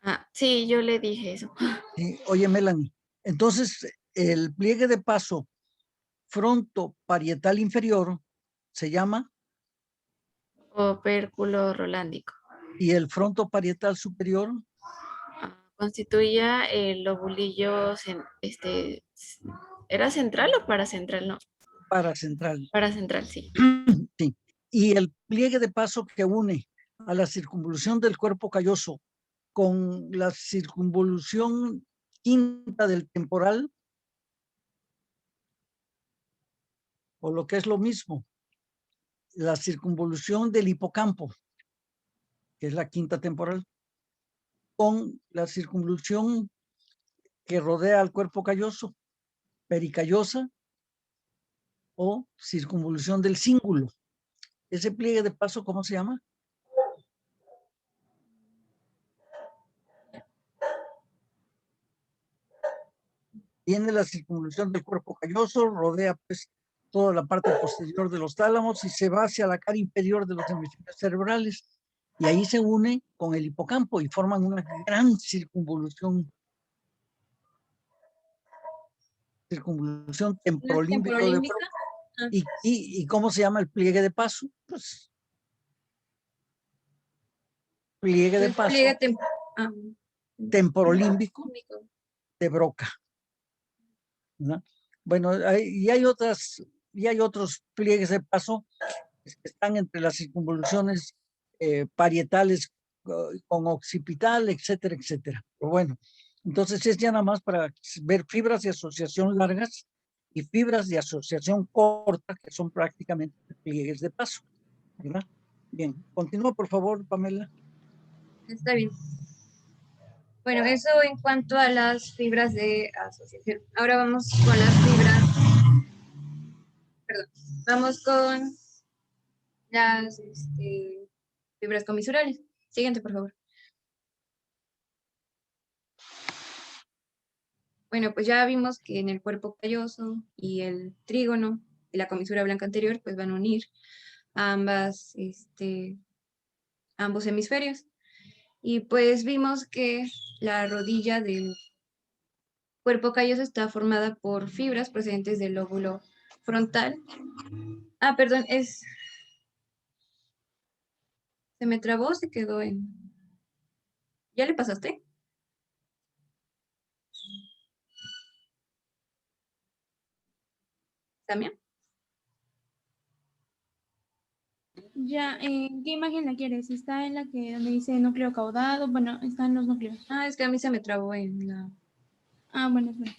Ah, sí, yo le dije eso. Sí. Oye, Melanie, entonces el pliegue de paso frontoparietal inferior se llama Opérculo rolándico. y el frontoparietal superior Constituía el lobulillo, ¿era central o paracentral? No, paracentral. paracentral, sí. Sí. Y el pliegue de paso que une a la circunvolución del cuerpo calloso con la circunvolución quinta del temporal, o lo que es lo mismo, la circunvolución del hipocampo, que es la quinta temporal, con la circunvolución que rodea al cuerpo calloso, pericallosa o circunvolución del cíngulo. Ese pliegue de paso, ¿cómo se llama? Tiene la circunvolución del cuerpo calloso, rodea pues toda la parte posterior de los tálamos y se va hacia la cara inferior de los hemisferios cerebrales. Y ahí se une con el hipocampo y forman una gran circunvolución temporolímbico de Broca. ¿Y cómo se llama el pliegue de paso? Pues pliegue de paso temporolímbico de Broca, ¿no? Bueno, y hay otros pliegues de paso que están entre las circunvoluciones parietales con occipital, etcétera, etcétera. Pero bueno, entonces es ya nada más para ver fibras de asociación largas y fibras de asociación corta, que son prácticamente pliegues de paso, ¿verdad? Bien, continúa por favor, Pamela. Está bien. Bueno, eso en cuanto a las fibras de asociación. Ahora vamos con las fibras. Perdón. Vamos con las fibras comisurales. Siguiente, por favor. Bueno, pues ya vimos que en el cuerpo calloso y el trígono la comisura blanca anterior, pues van a unir a ambos hemisferios. Y pues vimos que la rodilla del cuerpo calloso está formada por fibras procedentes del lóbulo frontal. Ah, perdón, se me trabó, se quedó en... ¿Ya le pasaste? ¿También? Ya, ¿en qué imagen la quieres? ¿Está en la que donde dice núcleo caudado? Bueno, están los núcleos. Ah, es que a mí se me trabó en la... Ah, bueno, es bueno.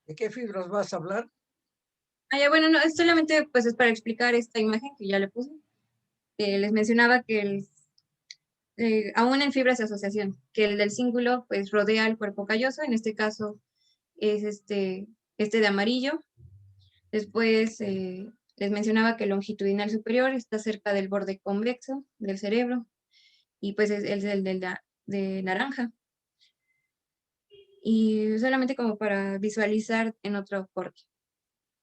¿De qué fibras vas a hablar? Ah, ya, bueno, no, es solamente pues es para explicar esta imagen que ya le puse. Les mencionaba que aún en fibras de asociación, que el del cíngulo pues rodea el cuerpo calloso, en este caso es este de amarillo. Después les mencionaba que el longitudinal superior está cerca del borde convexo del cerebro y pues es el de naranja. Y solamente como para visualizar en otro corte.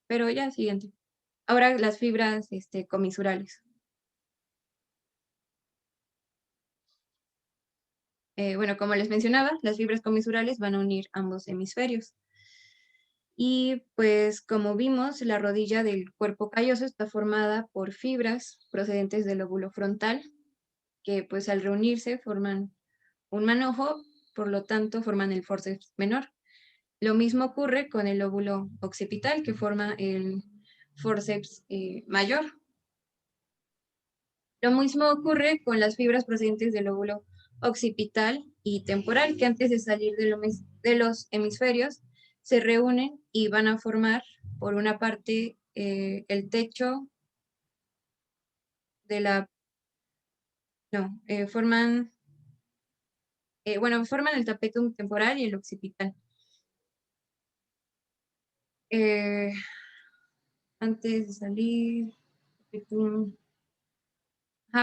Pero ya, siguiente. Ahora las fibras comisurales. Bueno, como les mencionaba, las fibras comisurales van a unir ambos hemisferios. Y pues como vimos, la rodilla del cuerpo calloso está formada por fibras procedentes del lóbulo frontal, que pues al reunirse forman un manojo, por lo tanto forman el forceps menor. Lo mismo ocurre con el lóbulo occipital, que forma el forceps mayor. Lo mismo ocurre con las fibras procedentes del lóbulo occipital y temporal, que antes de salir de los hemisferios se reúnen y van a formar, por una parte, el techo de la... No, forman el tapetum temporal y el occipital. Antes de salir, tapetum...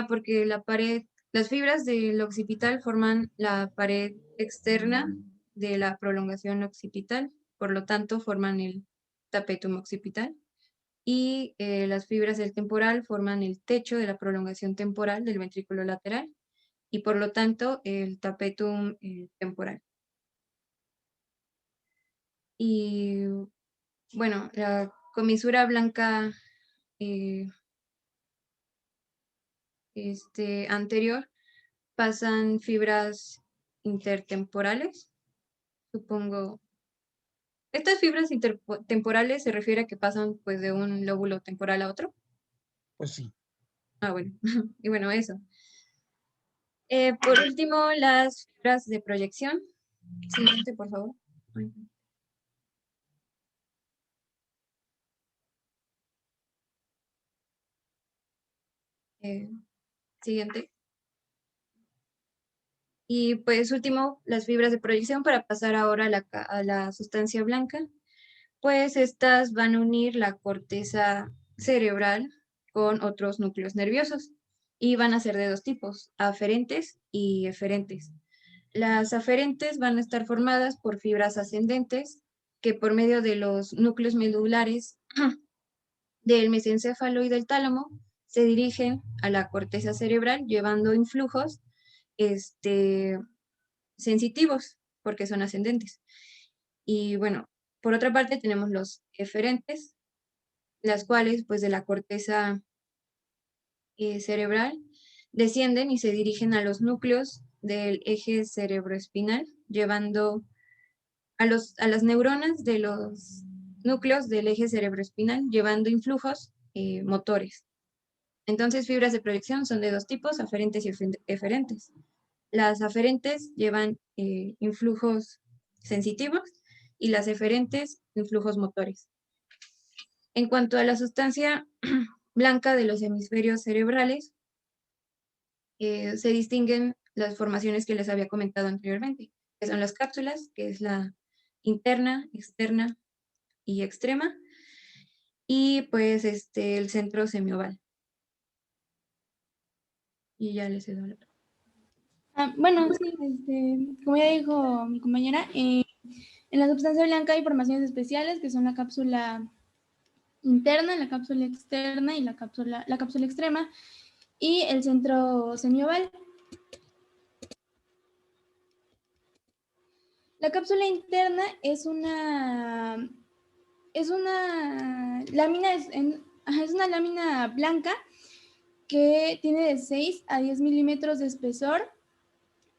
porque las fibras del occipital forman la pared externa de la prolongación occipital, por lo tanto forman el tapetum occipital. Y las fibras del temporal forman el techo de la prolongación temporal del ventrículo lateral y por lo tanto el tapetum temporal. Y bueno, la comisura blanca anterior pasan fibras intertemporales, supongo. Estas fibras intertemporales se refiere a que pasan pues de un lóbulo temporal a otro. Pues sí. Ah, bueno, y bueno, eso. Por último, las fibras de proyección. Siguiente, por favor. Siguiente. Y pues último, las fibras de proyección para pasar ahora a la sustancia blanca. Pues estas van a unir la corteza cerebral con otros núcleos nerviosos y van a ser de dos tipos, aferentes y eferentes. Las aferentes van a estar formadas por fibras ascendentes que por medio de los núcleos medulares del mesencéfalo y del tálamo se dirigen a la corteza cerebral llevando influjos sensitivos porque son ascendentes. Y bueno, por otra parte tenemos los eferentes, las cuales pues de la corteza cerebral descienden y se dirigen a los núcleos del eje cerebroespinal, llevando a las neuronas de los núcleos del eje cerebroespinal, llevando influjos motores. Entonces, fibras de proyección son de dos tipos, aferentes y eferentes. Las aferentes llevan influjos sensitivos y las eferentes influjos motores. En cuanto a la sustancia blanca de los hemisferios cerebrales, se distinguen las formaciones que les había comentado anteriormente, que son las cápsulas, que es la interna, externa y extrema, y pues el centro semioval. Y ya les he dado la palabra. Bueno, sí, como ya dijo mi compañera, en la sustancia blanca hay formaciones especiales que son la cápsula interna, la cápsula externa y la cápsula extrema y el centro semioval. La cápsula interna es una lámina, es una lámina blanca que tiene de 6 a 10 milímetros de espesor.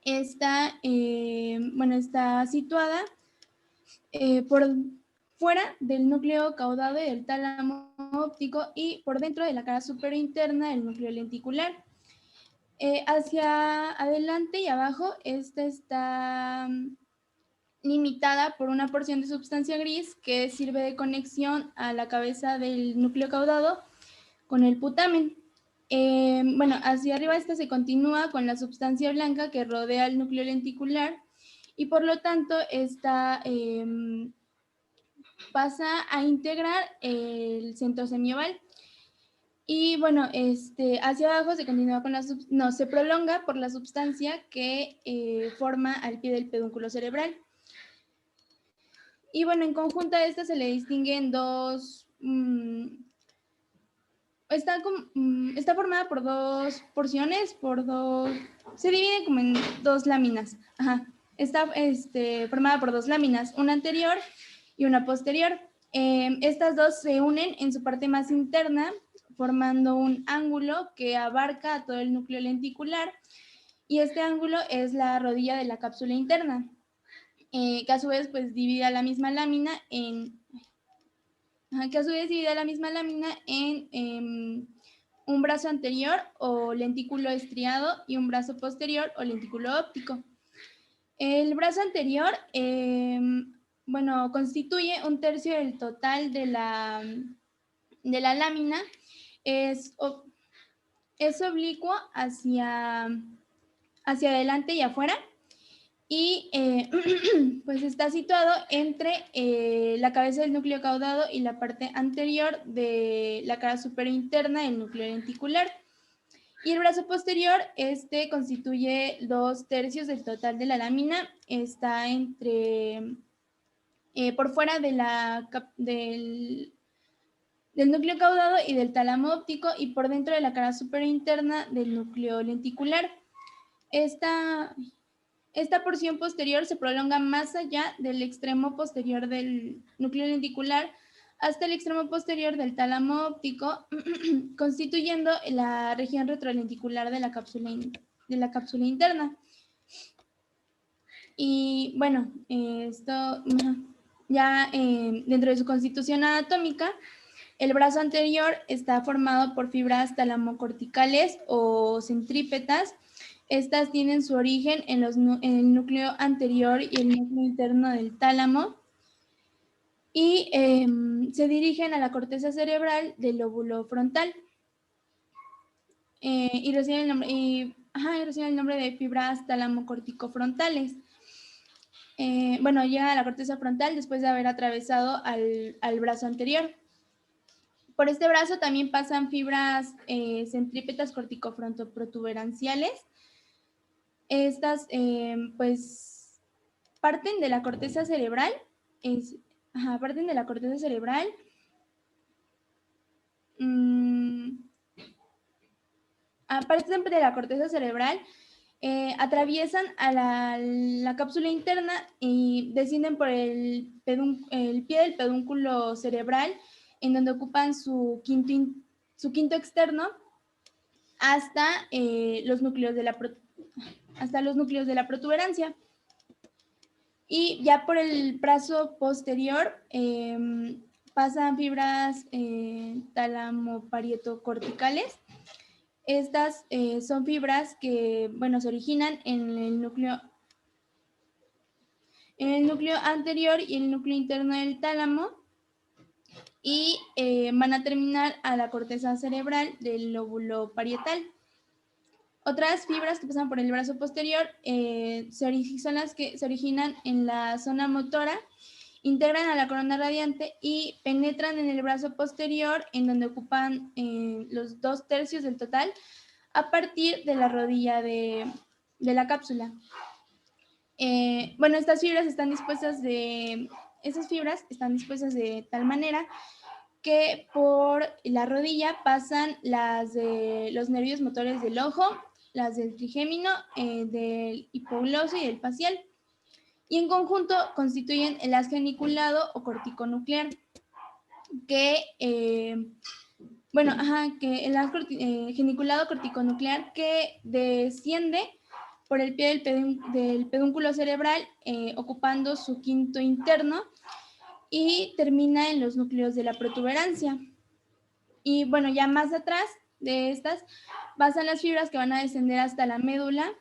Está situada por fuera del núcleo caudado y del tálamo óptico y por dentro de la cara superior interna del núcleo lenticular. Hacia adelante y abajo, esta está limitada por una porción de sustancia gris que sirve de conexión a la cabeza del núcleo caudado con el putamen. Hacia arriba esta se continúa con la sustancia blanca que rodea el núcleo lenticular y por lo tanto esta pasa a integrar el centro semioval. Y bueno, hacia abajo se continúa con se prolonga por la sustancia que forma al pie del pedúnculo cerebral. Y bueno, en conjunto a esta se le distinguen dos. Está formada por dos porciones, se divide como en dos láminas. Ajá. Está formada por dos láminas, una anterior y una posterior. Estas dos se unen en su parte más interna, formando un ángulo que abarca a todo el núcleo lenticular, y este ángulo es la rodilla de la cápsula interna, que a su vez pues divide a la misma lámina en un brazo anterior o lentículo estriado y un brazo posterior o lentículo óptico. El brazo anterior, constituye un tercio del total de la lámina. Es oblicuo hacia adelante y afuera. Y pues está situado entre la cabeza del núcleo caudado y la parte anterior de la cara superior interna del núcleo lenticular. Y el brazo posterior, constituye 2/3 del total de la lámina. Está por fuera de del núcleo caudado y del tálamo óptico y por dentro de la cara superior interna del núcleo lenticular. Esta porción posterior se prolonga más allá del extremo posterior del núcleo lenticular hasta el extremo posterior del tálamo óptico, constituyendo la región retrolenticular de la cápsula interna. Y bueno, esto ya dentro de su constitución anatómica, el brazo anterior está formado por fibras talamocorticales o centrípetas. Estas tienen su origen en el núcleo anterior y el núcleo interno del tálamo y se dirigen a la corteza cerebral del lóbulo frontal. Y reciben el nombre de fibras talamocorticofrontales. Llega a la corteza frontal después de haber atravesado al brazo anterior. Por este brazo también pasan fibras centrípetas corticofrontoprotuberanciales. Estas, parten de la corteza cerebral. Parten de la corteza cerebral. Parten de la corteza cerebral, atraviesan a la cápsula interna y descienden por el pie del pedúnculo cerebral, en donde ocupan su quinto externo, hasta los núcleos de la protuberancia. Y ya por el brazo posterior pasan fibras talamoparieto-corticales. Estas son fibras que, se originan en el núcleo anterior y el núcleo interno del tálamo y van a terminar a la corteza cerebral del lóbulo parietal. Otras fibras que pasan por el brazo posterior son las que se originan en la zona motora, integran a la corona radiante y penetran en el brazo posterior, en donde ocupan los 2/3 del total, a partir de la rodilla de la cápsula. Bueno, esas fibras están dispuestas de tal manera que por la rodilla pasan las de los nervios motores del ojo, las del trigémino, del hipogloso y del facial. Y en conjunto constituyen el haz geniculado o corticonuclear, que que el haz geniculado corticonuclear que desciende por el pie del pedúnculo cerebral, ocupando su quinto interno, y termina en los núcleos de la protuberancia. Y bueno, ya más atrás de estas pasan las fibras que van a descender hasta la médula.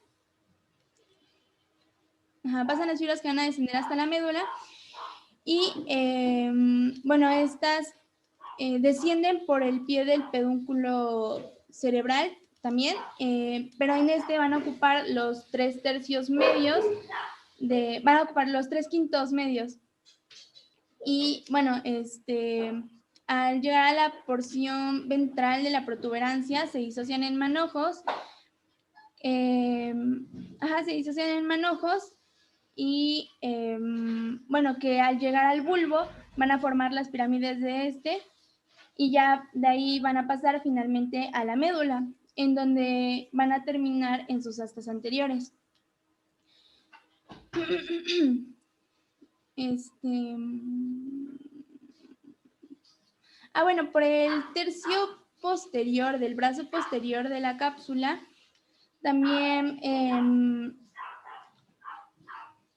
Pasan las fibras que van a descender hasta la médula. Y bueno, estas descienden por el pie del pedúnculo cerebral también, pero en este van a ocupar los 3/3 medios, van a ocupar los 3/5 medios. Y bueno, al llegar a la porción ventral de la protuberancia se disocian en manojos. Y bueno, que al llegar al bulbo van a formar las pirámides de este, y ya de ahí van a pasar finalmente a la médula, en donde van a terminar en sus astas anteriores. Bueno, por el tercio posterior del brazo posterior de la cápsula también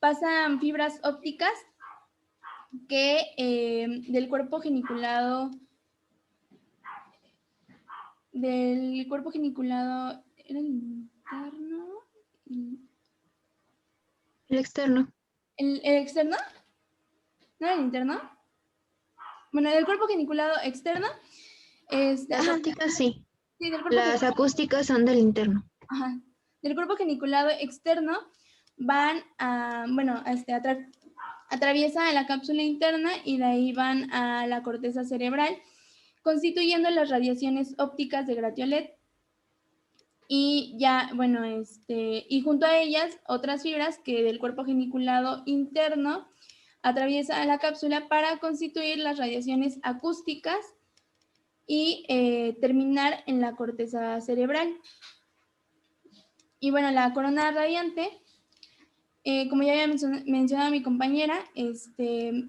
pasan fibras ópticas que del cuerpo geniculado ¿era el interno? El externo. ¿El externo? ¿No era el interno? Bueno, del cuerpo geniculado externo. Las ópticas sí. Sí, del cuerpo Las acústicas son del interno. Del cuerpo geniculado externo van a, bueno, atraviesan la cápsula interna y de ahí van a la corteza cerebral, constituyendo las radiaciones ópticas de Gratiolet. Y ya, bueno, y junto a ellas otras fibras que del cuerpo geniculado interno atraviesan la cápsula para constituir las radiaciones acústicas y terminar en la corteza cerebral. Y bueno, la corona radiante, como ya había mencionado mi compañera, se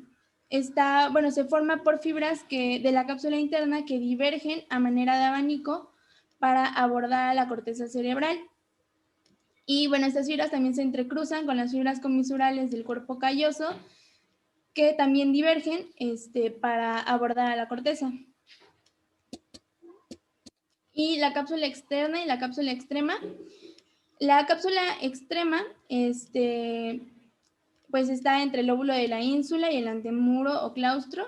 forma por fibras de la cápsula interna que divergen a manera de abanico para abordar a la corteza cerebral. Y bueno, estas fibras también se entrecruzan con las fibras comisurales del cuerpo calloso, que también divergen para abordar a la corteza. Y la cápsula externa y la cápsula extrema. La cápsula extrema, pues está entre el lóbulo de la ínsula y el antemuro o claustro.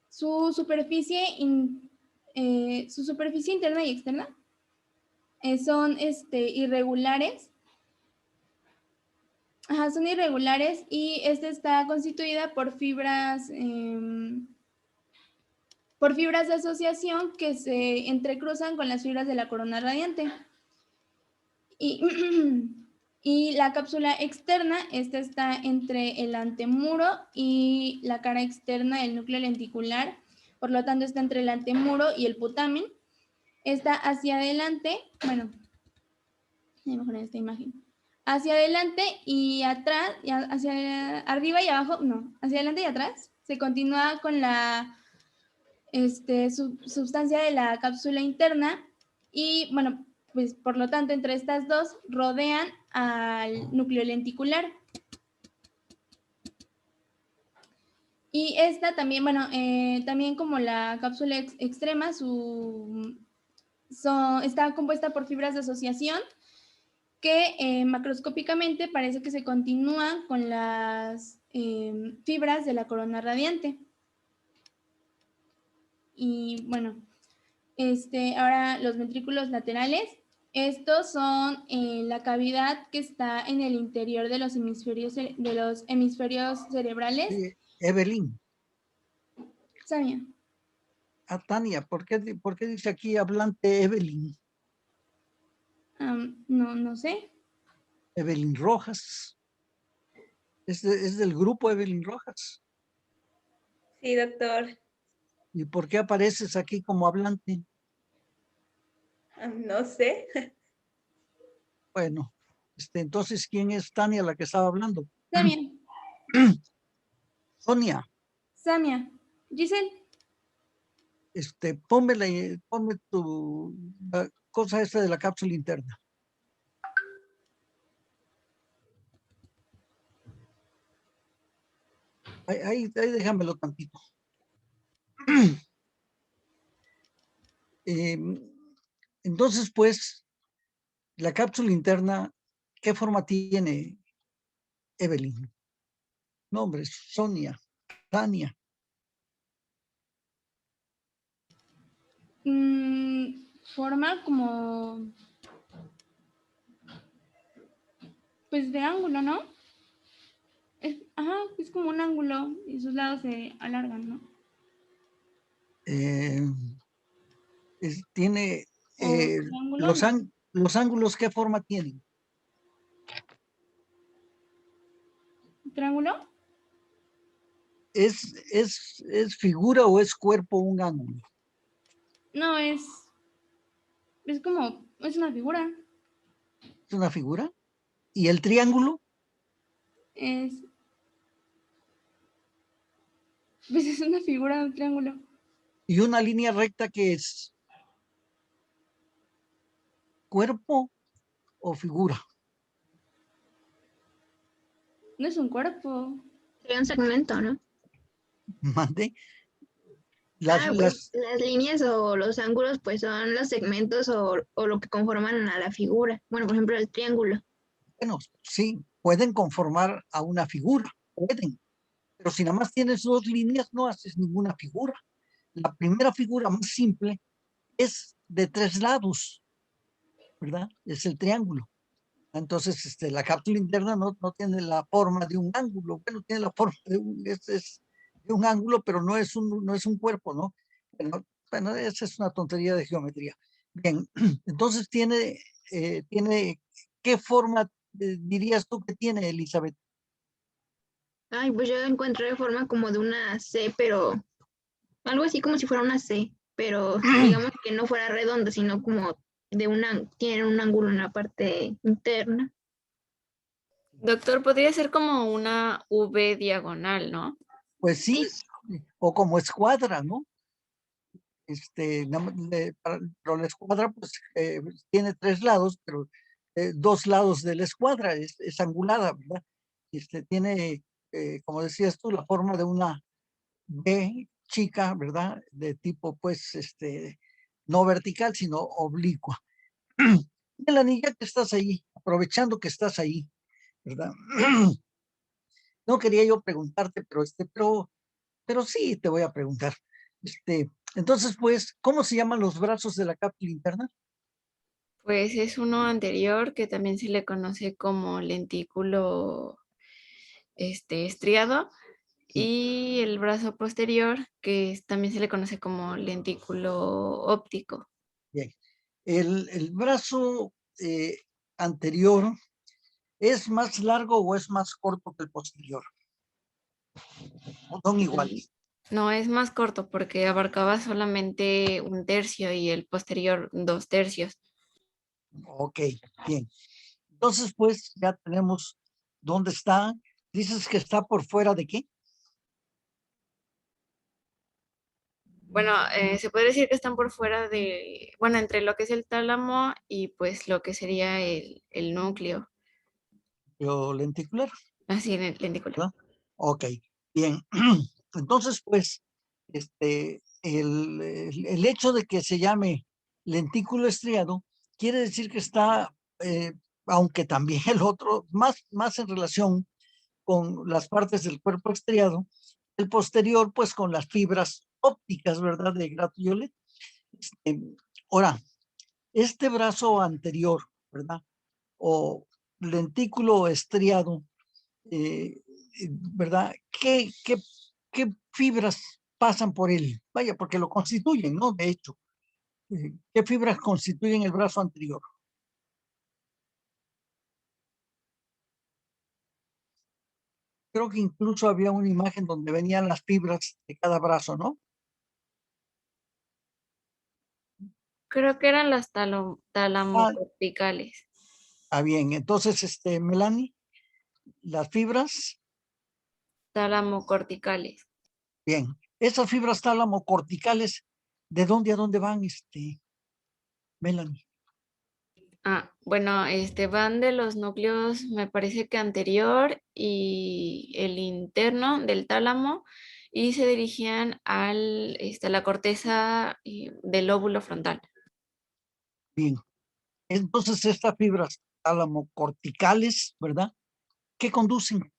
Su superficie interna y externa son irregulares. Son irregulares, y está constituida por fibras de asociación que se entrecruzan con las fibras de la corona radiante. Y la cápsula externa, está entre el antemuro y la cara externa del núcleo lenticular, por lo tanto está entre el antemuro y el putamen. Está hacia adelante, bueno, voy a mejorar esta imagen. Hacia adelante y atrás, hacia arriba y abajo, no, hacia adelante y atrás, se continúa con la sustancia de la cápsula interna, y bueno, pues por lo tanto entre estas dos rodean al núcleo lenticular. Y esta también, bueno, también como la cápsula extrema, está compuesta por fibras de asociación que macroscópicamente parece que se continúan con las fibras de la corona radiante. Y bueno, ahora los ventrículos laterales. Estos son la cavidad que está en el interior de los hemisferios cerebrales. Sí, Evelyn. Samia. Tania, ¿por qué dice aquí hablante Evelyn? No sé. Evelyn Rojas. Es del grupo Evelyn Rojas. Sí, doctor. ¿Y por qué apareces aquí como hablante? No sé. Bueno, entonces, ¿quién es Tania la que estaba hablando? Samia. Sonia, Samia. Giselle. ponme la cosa esta de la cápsula interna. Ahí déjamelo tantito. Entonces, pues, la cápsula interna, ¿qué forma tiene, Evelyn? Nombres, Sonia, Tania. Forma como, pues de ángulo, ¿no? Es como un ángulo y sus lados se alargan, ¿no? Tiene triángulo, los ángulos, ¿qué forma tienen? ¿Triángulo? ¿Es figura o es cuerpo un ángulo? No, es como, es una figura. ¿Es una figura? ¿Y el triángulo? Pues es una figura, un triángulo. ¿Y una línea recta que es? ¿Cuerpo o figura? No es un cuerpo. Sería un segmento, ¿no? Mande. Pues las líneas o los ángulos pues son los segmentos o lo que conforman a la figura. Bueno, por ejemplo, el triángulo. Bueno, sí, pueden conformar a una figura, pueden. Pero si nada más tienes dos líneas, no haces ninguna figura. La primera figura más simple es de 3 lados, ¿verdad? Es el triángulo. Entonces, la cápsula interna no tiene la forma de un ángulo. Bueno, tiene la forma de un ángulo, pero no es un cuerpo, ¿no? Bueno, esa es una tontería de geometría. Bien, entonces tiene ¿qué forma dirías tú que tiene, Elizabeth? Pues yo encontré de forma como de una C, pero algo así como si fuera una C, pero digamos que no fuera redonda, sino como tiene un ángulo en la parte interna. Doctor, podría ser como una V diagonal, ¿no? Pues sí, o como escuadra, ¿no? Pero la escuadra pues tiene 3 lados, pero 2 lados de la escuadra es angulada, ¿verdad? Tiene, como decías tú, la forma de una B chica, ¿verdad? De tipo, pues, no vertical, sino oblicua. Y la niña que estás ahí, aprovechando que estás ahí, ¿verdad? No quería yo preguntarte, pero sí te voy a preguntar. Entonces, pues, ¿cómo se llaman los brazos de la cápsula interna? Pues es uno anterior que también se le conoce como lentículo estriado y el brazo posterior que también se le conoce como lentículo óptico. Bien. ¿El brazo anterior es más largo o es más corto que el posterior? ¿O son iguales? No, es más corto porque abarcaba solamente 1/3 y el posterior 2/3. Ok, bien. Entonces, pues, ya tenemos dónde está. Dices que está por fuera de ¿qué? Bueno, se puede decir que están por fuera bueno, entre lo que es el tálamo y pues lo que sería el núcleo. Lo lenticular, Así, en el lentículo. ¿verdad? Ok, bien. Entonces, pues, el hecho de que se llame lentículo estriado quiere decir que está, aunque también el otro, más en relación con las partes del cuerpo estriado, el posterior, pues, con las fibras ópticas, ¿verdad? De Grato y Olet. Ahora, este brazo anterior, ¿verdad? O lentículo estriado, ¿verdad? ¿Qué fibras pasan por él? Vaya, porque lo constituyen, ¿no? De hecho, ¿qué fibras constituyen el brazo anterior? creo que incluso había una imagen donde venían las fibras de cada brazo, ¿no? Creo que eran las talamocorticales. Bien, entonces, Melanie, las fibras, Talamocorticales. bien, esas fibras talamocorticales, ¿de dónde a dónde van, Melanie? Bueno, van de los núcleos, me parece que anterior y el interno del tálamo, y se dirigían a la corteza del lóbulo frontal. Bien, entonces estas fibras talamocorticales, ¿verdad? ¿Qué conducen?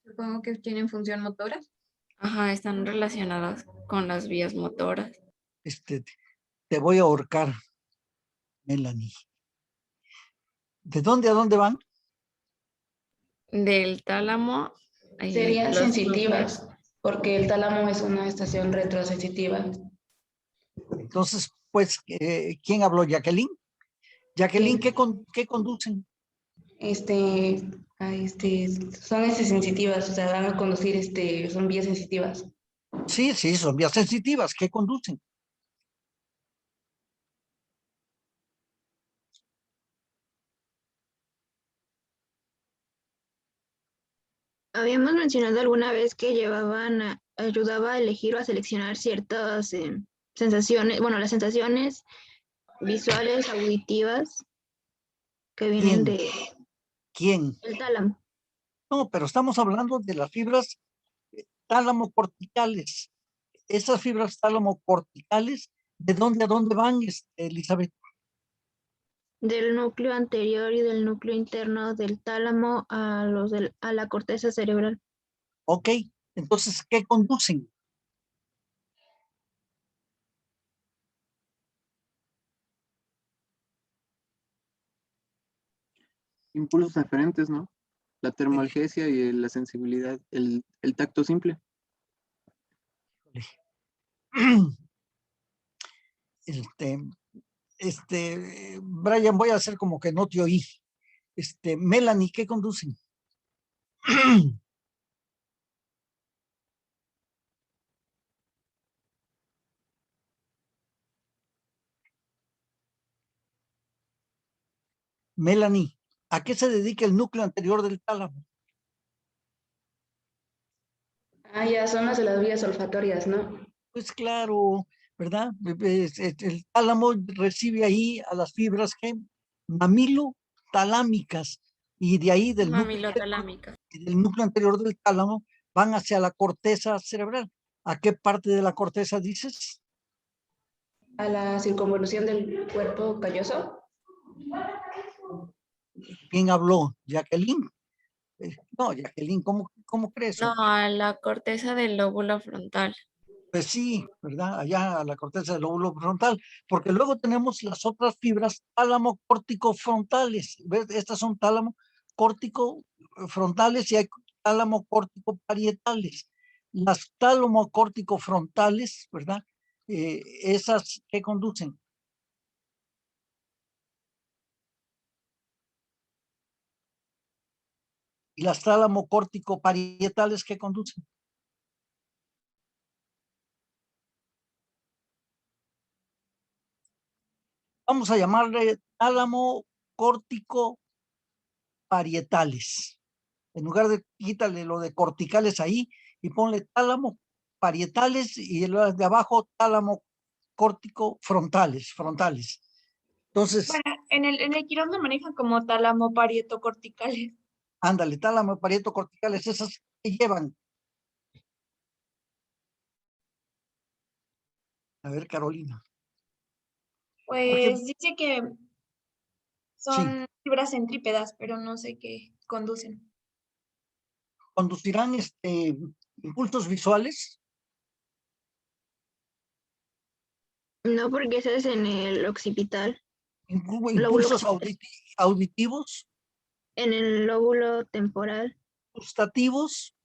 Supongo que tienen función motora. Ajá, están relacionadas con las vías motoras. Te voy a ahorcar, Melanie. ¿De dónde a dónde van? Del tálamo. Serían los sensitivas, porque el tálamo es una estación retrosensitiva. Entonces, pues, ¿quién habló? ¿Jacqueline? Jacqueline, Sí. ¿qué conducen? Son sensitivas, o sea, van a conducir, son vías sensitivas. Sí, son vías sensitivas. ¿Qué conducen? Habíamos mencionado alguna vez que ayudaba a elegir o a seleccionar ciertas sensaciones, bueno, las sensaciones visuales, auditivas, que vienen ¿Quién? del tálamo. No, pero estamos hablando de las fibras talamocorticales. Esas fibras talamocorticales, ¿de dónde a dónde van, Elizabeth? Del núcleo anterior y del núcleo interno del tálamo a la corteza cerebral. Ok, entonces, ¿qué conducen? Impulsos diferentes, ¿no? La termalgesia y la sensibilidad, el tacto simple. Brian, voy a hacer como que no te oí. Melanie, ¿qué conducen? Melanie, ¿a qué se dedica el núcleo anterior del tálamo? Ya son las de las vías olfatorias, ¿no? Pues claro, ¿verdad? El tálamo recibe ahí a las fibras mamilo-talámicas, y de ahí del núcleo anterior del tálamo van hacia la corteza cerebral. ¿A qué parte de la corteza dices? A la circunvolución del cuerpo calloso. ¿Quién habló? ¿Jacqueline? No, Jacqueline, ¿cómo crees? No, a la corteza del lóbulo frontal. Pues sí, ¿verdad? Allá a la corteza del lóbulo frontal, porque luego tenemos las otras fibras tálamo-córtico-frontales. ¿Ves? Estas son tálamo-córtico-frontales y hay tálamo-córtico-parietales. Las tálamo-córtico-frontales, ¿verdad? Esas que conducen. Y las tálamo-córtico-parietales que conducen. Vamos a llamarle tálamo córtico parietales. En lugar de quítale lo de corticales ahí y ponle tálamo parietales y el de abajo tálamo córtico frontales. Entonces, bueno, en el quirón lo manejan como tálamo parieto corticales. Ándale, tálamo parieto corticales, esas que llevan. A ver, Carolina. Pues dice que son sí, fibras centrípedas, pero no sé qué conducen. ¿Conducirán impulsos visuales? No, porque ese es en el occipital. ¿Impulsos auditivos? En el lóbulo temporal. ¿Gustativos?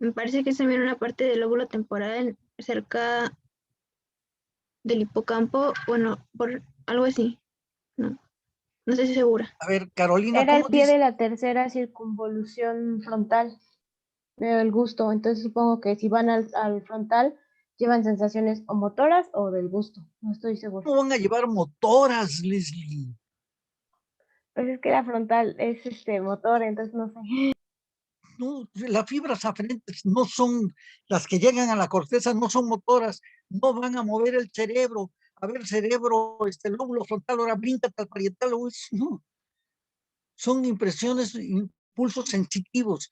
Me parece que es también una parte del lóbulo temporal cerca del hipocampo, bueno, por algo así. No, no estoy segura. A ver, Carolina, Era el ¿cómo pie dice? de la tercera circunvolución frontal del gusto. Entonces supongo que si van al frontal, llevan sensaciones o motoras o del gusto. No estoy segura. ¿Cómo van a llevar motoras, Leslie? Pues es que la frontal es motor, entonces no sé. No, las fibras aferentes no son las que llegan a la corteza, no son motoras, no van a mover el cerebro. A ver, cerebro, lóbulo frontal, ahora bríncate al parietal, no. Son impresiones, impulsos sensitivos.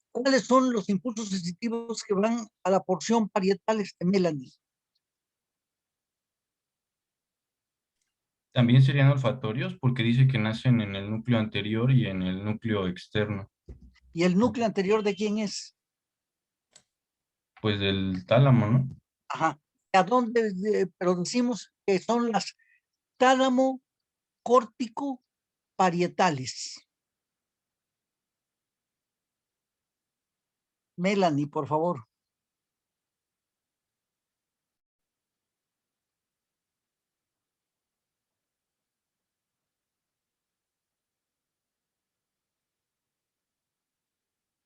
¿Cuáles son los impulsos sensitivos que van a la porción parietal, Melanie? También serían olfatorios porque dice que nacen en el núcleo anterior y en el núcleo externo. ¿Y el núcleo anterior de quién es? Pues del tálamo, ¿no? Ajá. ¿A dónde? Pero decimos que son las tálamo córtico parietales. Melanie, por favor.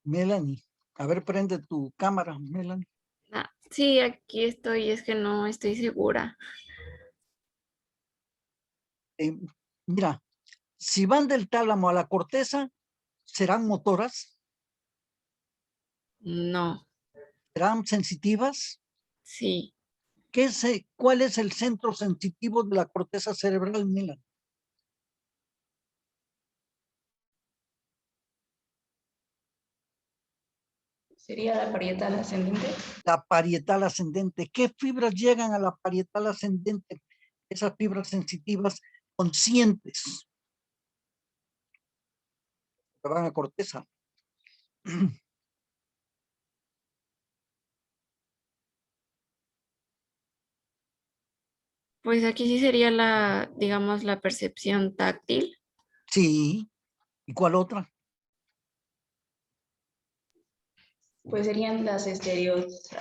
Melanie, a ver, prende tu cámara, Melanie. Ah, sí, aquí estoy, es que no estoy segura. Mira, si van del tálamo a la corteza, ¿serán motoras? No. ¿Serán sensitivas? Sí. ¿Cuál es el centro sensitivo de la corteza cerebral, Melanie? ¿Sería la parietal ascendente? La parietal ascendente. ¿Qué fibras llegan a la parietal ascendente? Esas fibras sensitivas conscientes. Que van a corteza. Pues aquí sí sería la, digamos, la percepción táctil. Sí. ¿Y cuál otra? Pues serían las estereoceptivas,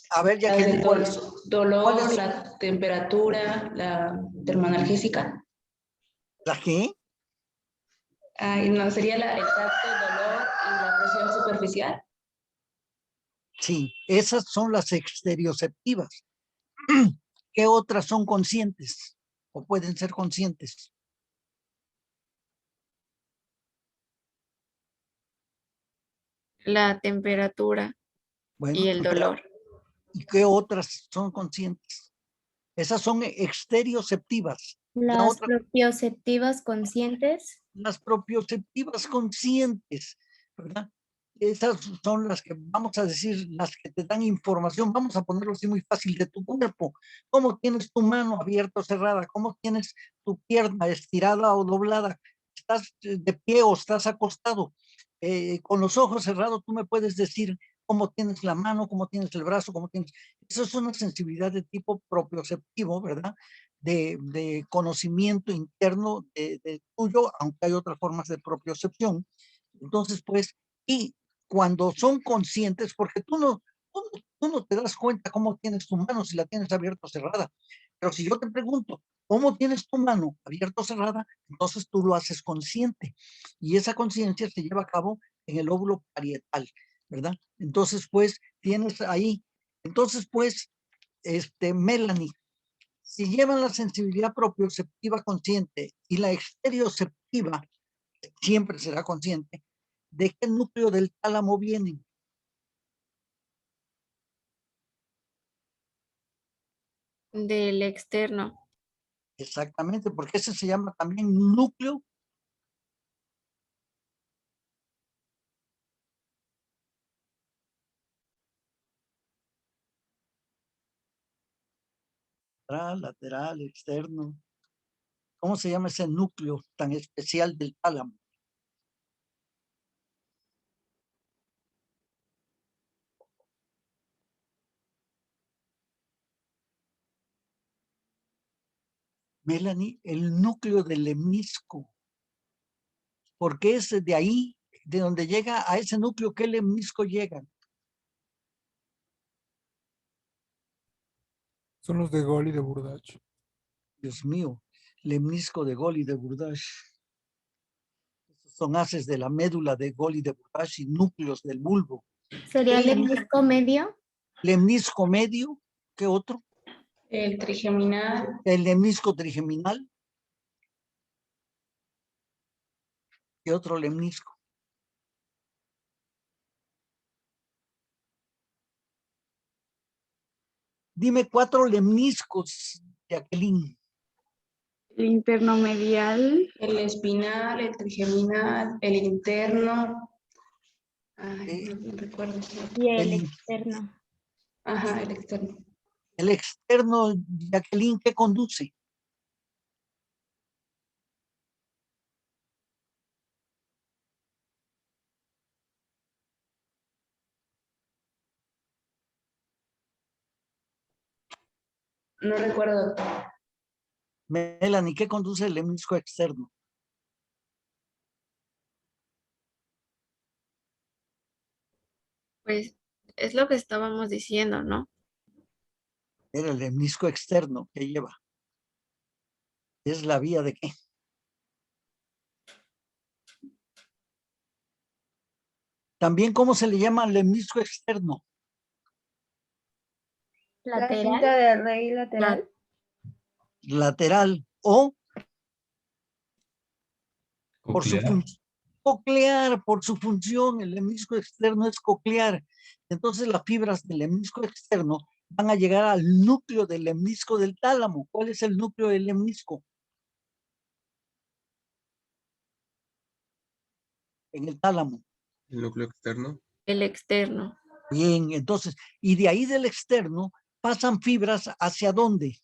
A ver, las del Jacqueline, dolor, la temperatura, la termoanalgésica. ¿La qué? No, sería el tacto, el dolor y la presión superficial. Sí, esas son las exterioceptivas. ¿Qué otras son conscientes o pueden ser conscientes? La temperatura Bueno, y el dolor. ¿y qué otras son conscientes? Esas son exterioceptivas. Las propioceptivas conscientes. Las propioceptivas conscientes, ¿verdad? Esas son las que, vamos a decir, las que te dan información, vamos a ponerlo así muy fácil, de tu cuerpo. ¿Cómo tienes tu mano abierta o cerrada? ¿Cómo tienes tu pierna estirada o doblada? ¿Estás de pie o estás acostado? Con los ojos cerrados tú me puedes decir cómo tienes la mano, cómo tienes el brazo, cómo tienes... Eso es una sensibilidad de tipo propioceptivo, ¿verdad? De conocimiento interno de tuyo, aunque hay otras formas de propiocepción. Entonces, pues, y cuando son conscientes, porque tú no te das cuenta cómo tienes tu mano si la tienes abierta o cerrada, pero si yo te pregunto, ¿cómo tienes tu mano abierta o cerrada? Entonces tú lo haces consciente, y esa conciencia se lleva a cabo en el lóbulo parietal, ¿verdad? Entonces, pues, tienes ahí, entonces, pues, Melanie, si llevan la sensibilidad propioceptiva consciente y la exterioceptiva siempre será consciente, ¿de qué núcleo del tálamo vienen? Del externo. Exactamente, porque ese se llama también núcleo lateral, externo. ¿Cómo se llama ese núcleo tan especial del tálamo? Melanie, el núcleo del lemnisco, porque es de ahí de donde llega a ese núcleo, ¿qué lemnisco llega? Son los de Gol y de Burdach. Dios mío, lemnisco de Gol y de Burdach. Son haces de la médula de Gol y de Burdach y núcleos del bulbo. ¿Sería el lemnisco medio? Lemnisco medio, ¿qué otro? El trigeminal. El lemnisco trigeminal. ¿Qué otro lemnisco? Dime 4 lemniscos, Jacqueline. El interno medial. El espinal, el trigeminal, el interno. Ay, no recuerdo. Y el externo. Ajá, el externo. El externo, Jacqueline, ¿qué conduce? No recuerdo, doctor. Melanie, ¿qué conduce el lemnisco externo? Pues es lo que estábamos diciendo, ¿no? Era el lemnisco externo que lleva. ¿Es la vía de qué? También, ¿cómo se le llama al lemnisco externo? La cinta de raíz lateral. Lateral o por su Coclear. función. Coclear, por su función, el lemnisco externo es coclear. Entonces las fibras del lemnisco externo van a llegar al núcleo del lemnisco del tálamo. ¿Cuál es el núcleo del lemnisco? En el tálamo. El núcleo externo. El externo. Bien, entonces, y de ahí del externo pasan fibras ¿hacia dónde?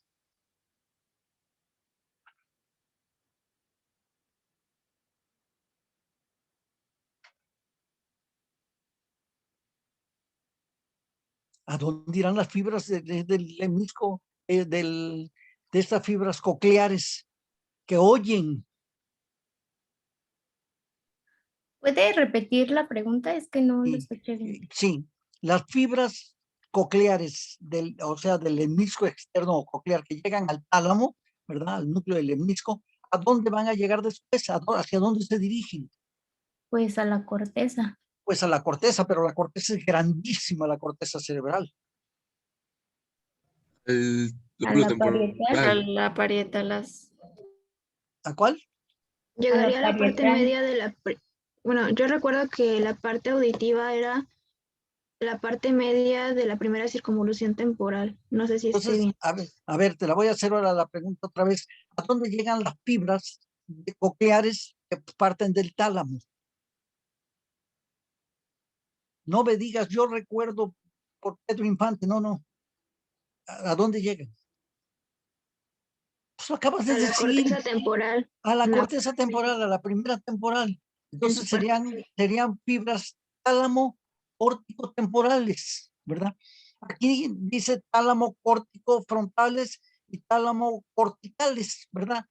¿A dónde irán las fibras del lemnisco, de estas fibras cocleares que oyen? ¿Puede repetir la pregunta? Es que no lo escuché bien. Sí, las fibras cocleares, o sea, del lemnisco externo o coclear que llegan al tálamo, ¿verdad? Al núcleo del lemnisco, ¿a dónde van a llegar después? ¿Hacia dónde se dirigen? Pues a la corteza. Pues a la corteza, pero la corteza es grandísima, la corteza cerebral. El A lóbulo la temporal. A la parietalas. ¿A cuál? Llegaría a la parte parietal. media de la... Bueno, yo recuerdo que la parte auditiva era la parte media de la primera circunvolución temporal. No sé si esté Entonces, bien. a ver, te la voy a hacer ahora la pregunta otra vez. ¿A dónde llegan las fibras cocleares que parten del tálamo? No me digas, yo recuerdo por Pedro Infante, no. ¿A dónde llegan? Pues lo acabas de A la decir. corteza temporal. A la No. corteza temporal, a la primera temporal. Entonces serían fibras tálamo córtico temporales, ¿verdad? Aquí dice tálamo córtico frontales y tálamo corticales, ¿verdad?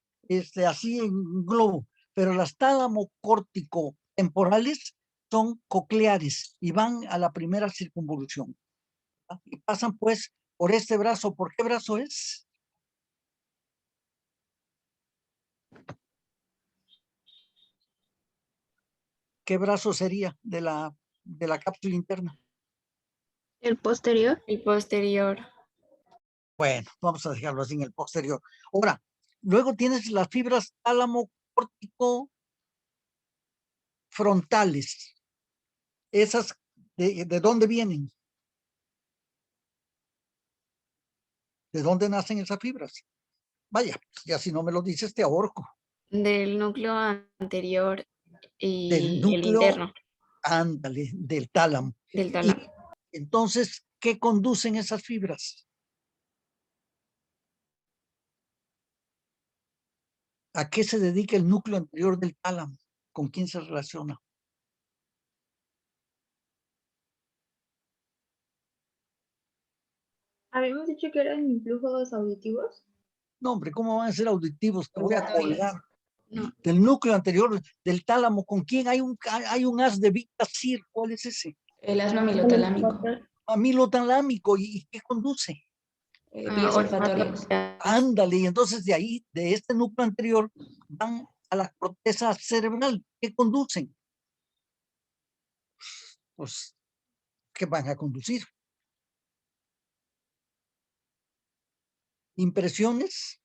Así en globo. Pero las tálamo córtico temporales son cocleares y van a la primera circunvolución, ¿verdad? Y pasan pues por este brazo. ¿Por qué brazo es? ¿Qué brazo sería de la cápsula interna? El posterior. El posterior. Bueno, vamos a dejarlo así en el posterior. Ahora, luego tienes las fibras tálamo córtico frontales. ¿Esas de dónde vienen? ¿De dónde nacen esas fibras? Vaya, ya si no me lo dices te ahorco. Del núcleo anterior Del y el núcleo, interno. ándale, del tálamo. Del Y tálamo. entonces, ¿qué conducen esas fibras? ¿A qué se dedica el núcleo anterior del tálamo? ¿Con quién se relaciona? Habíamos dicho que eran influjos auditivos. No, hombre, ¿cómo van a ser auditivos? Te voy a colgar. Del núcleo anterior del tálamo. ¿Con quién hay un haz de Victasir? ¿Cuál es ese? El asno amilotalámico. Amilotalámico. ¿Y qué conduce? Vías olfatorias. Ándale, y entonces de ahí, de este núcleo anterior, van a la corteza cerebral. ¿Qué conducen? Pues, ¿qué van a conducir? ¿Impresiones?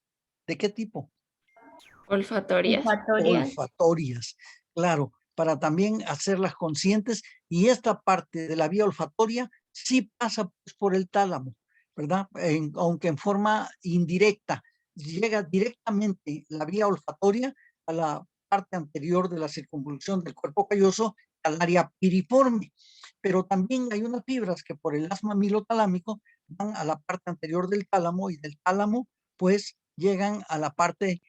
¿De qué tipo? Olfatorias. Olfatorias, claro, para también hacerlas conscientes. Y esta parte de la vía olfatoria sí pasa pues, por el tálamo, ¿verdad? Aunque en forma indirecta. Llega directamente la vía olfatoria a la parte anterior de la circunvolución del cuerpo calloso, al área piriforme. Pero también hay unas fibras que por el asma amilotalámico van a la parte anterior del tálamo, y del tálamo pues llegan a la parte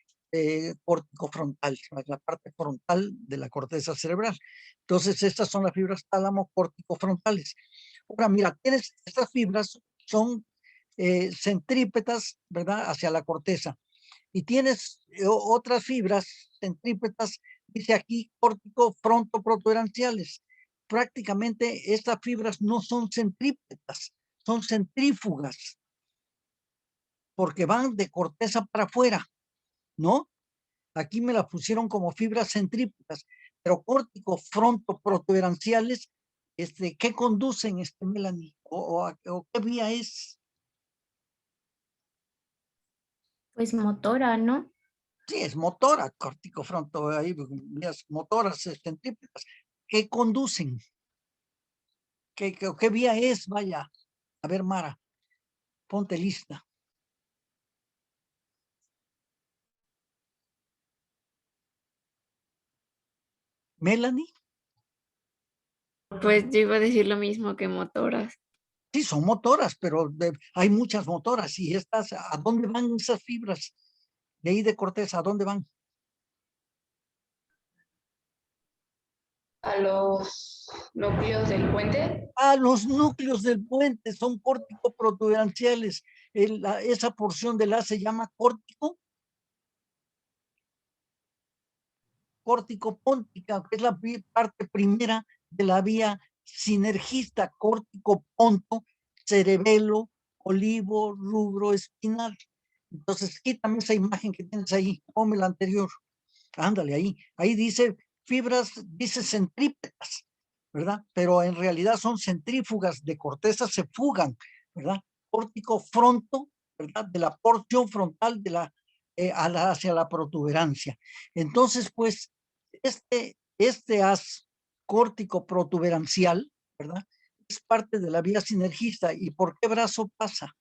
córtico-frontal, la parte frontal de la corteza cerebral. Entonces, estas son las fibras tálamo-córtico-frontales. Ahora, mira, estas fibras son centrípetas, ¿verdad?, hacia la corteza. Y tienes otras fibras centrípetas, dice aquí, córtico-fronto-protuberanciales. Prácticamente estas fibras no son centrípetas, son centrífugas, porque van de corteza para afuera, ¿no? Aquí me la pusieron como fibras centrípetas, pero córtico-fronto-protuberanciales, ¿qué conducen, Melanie? ¿O qué vía es? Pues motora, ¿no? Sí, es motora, córtico-fronto, ahí vías motoras centrípetas. ¿Qué conducen? ¿Qué vía es? Vaya, a ver, Mara, ponte lista. ¿Melanie? Pues yo iba a decir lo mismo que motoras. Sí, son motoras, pero hay muchas motoras. Y estas, ¿a dónde van esas fibras de ahí de corteza? ¿A dónde van? A los núcleos del puente. A los núcleos del puente, son córtico-protuberanciales. Esa porción del haz se llama córtico-póntica, que es la parte primera de la vía sinergista, córtico-ponto, cerebelo, olivo, rubro, espinal. Entonces, quítame esa imagen que tienes ahí, ponme la anterior. Ándale, ahí dice fibras, dice centrípetas, ¿verdad? Pero en realidad son centrífugas de corteza, se fugan, ¿verdad? Córtico fronto, ¿verdad? De la porción frontal de hacia la protuberancia. Entonces, pues, este haz córtico protuberancial, ¿verdad? Es parte de la vía sinergista. ¿Y por qué brazo pasa?